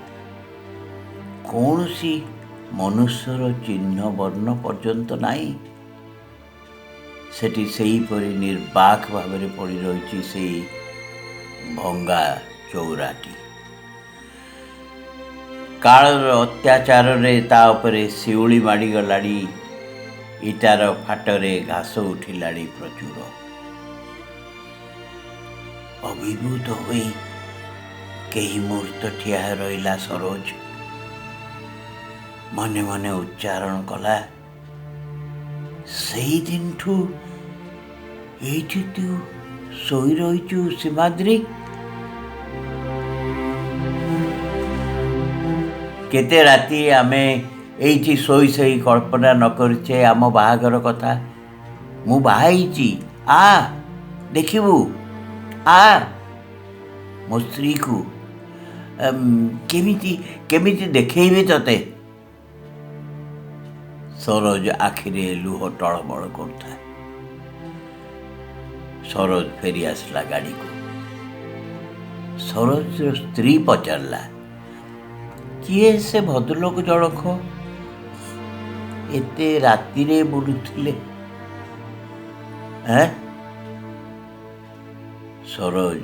କୌଣସି ମନୁଷ୍ୟର ଚିହ୍ନ ବର୍ଣ୍ଣ ପର୍ଯ୍ୟନ୍ତ ନାହିଁ। ସେଠି ସେହିପରି ନିର୍ବାକ ଭାବରେ ପଡ଼ି ରହିଛି ସେଇ ଭଙ୍ଗା ଚଉରାଟି। କାଳର ଅତ୍ୟାଚାରରେ ତା ଉପରେ ଶିଉଳି ମାଡ଼ିଗଲାଣି। ଇଟାର ଫାଟରେ ଘାସ ଉଠିଲାଣି ପ୍ରଚୁର। ଅଭିଭୂତ ହୋଇ କେହି ମୁହୂର୍ତ୍ତ ଠିଆ ରହିଲା ସରୋଜ। ମନେ ମନେ ଉଚ୍ଚାରଣ କଲା, ସେଇଦିନଠୁ ଏଇଠି ତୁ ଶୋଇ ରହିଛୁ ସୀମାଦ୍ରି। କେତେ ରାତି ଆମେ ଏଇଠି ଶୋଇ ଶୋଇ କଳ୍ପନା ନ କରିଛେ ଆମ ବାହାଘର କଥା। ମୁଁ ବାହା ହେଇଛି, ଆ ଦେଖିବୁ, ଆ ମୋ ସ୍ତ୍ରୀକୁ କେମିତି କେମିତି ଦେଖେଇବି ତତେ। ସରୋଜ ଆଖିରେ ଲୁହ ଟଳମଳ କରୁଥାଏ। ସରୋଜ ଫେରି ଆସିଲା ଗାଡ଼ିକୁ। ସରୋଜର ସ୍ତ୍ରୀ ପଚାରିଲା, କିଏ ସେ ଭଦ୍ରଲୋକ ଜଣକ ଏତେ ରାତିରେ ବୁଲୁଥିଲେ? ସରୋଜ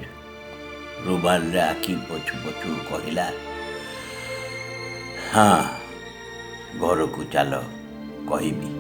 ରୁମାଲରେ ଆଖି ପଛୁ ପଛୁ କହିଲା, ହଁ, ଘରକୁ ଚାଲ କହିବି।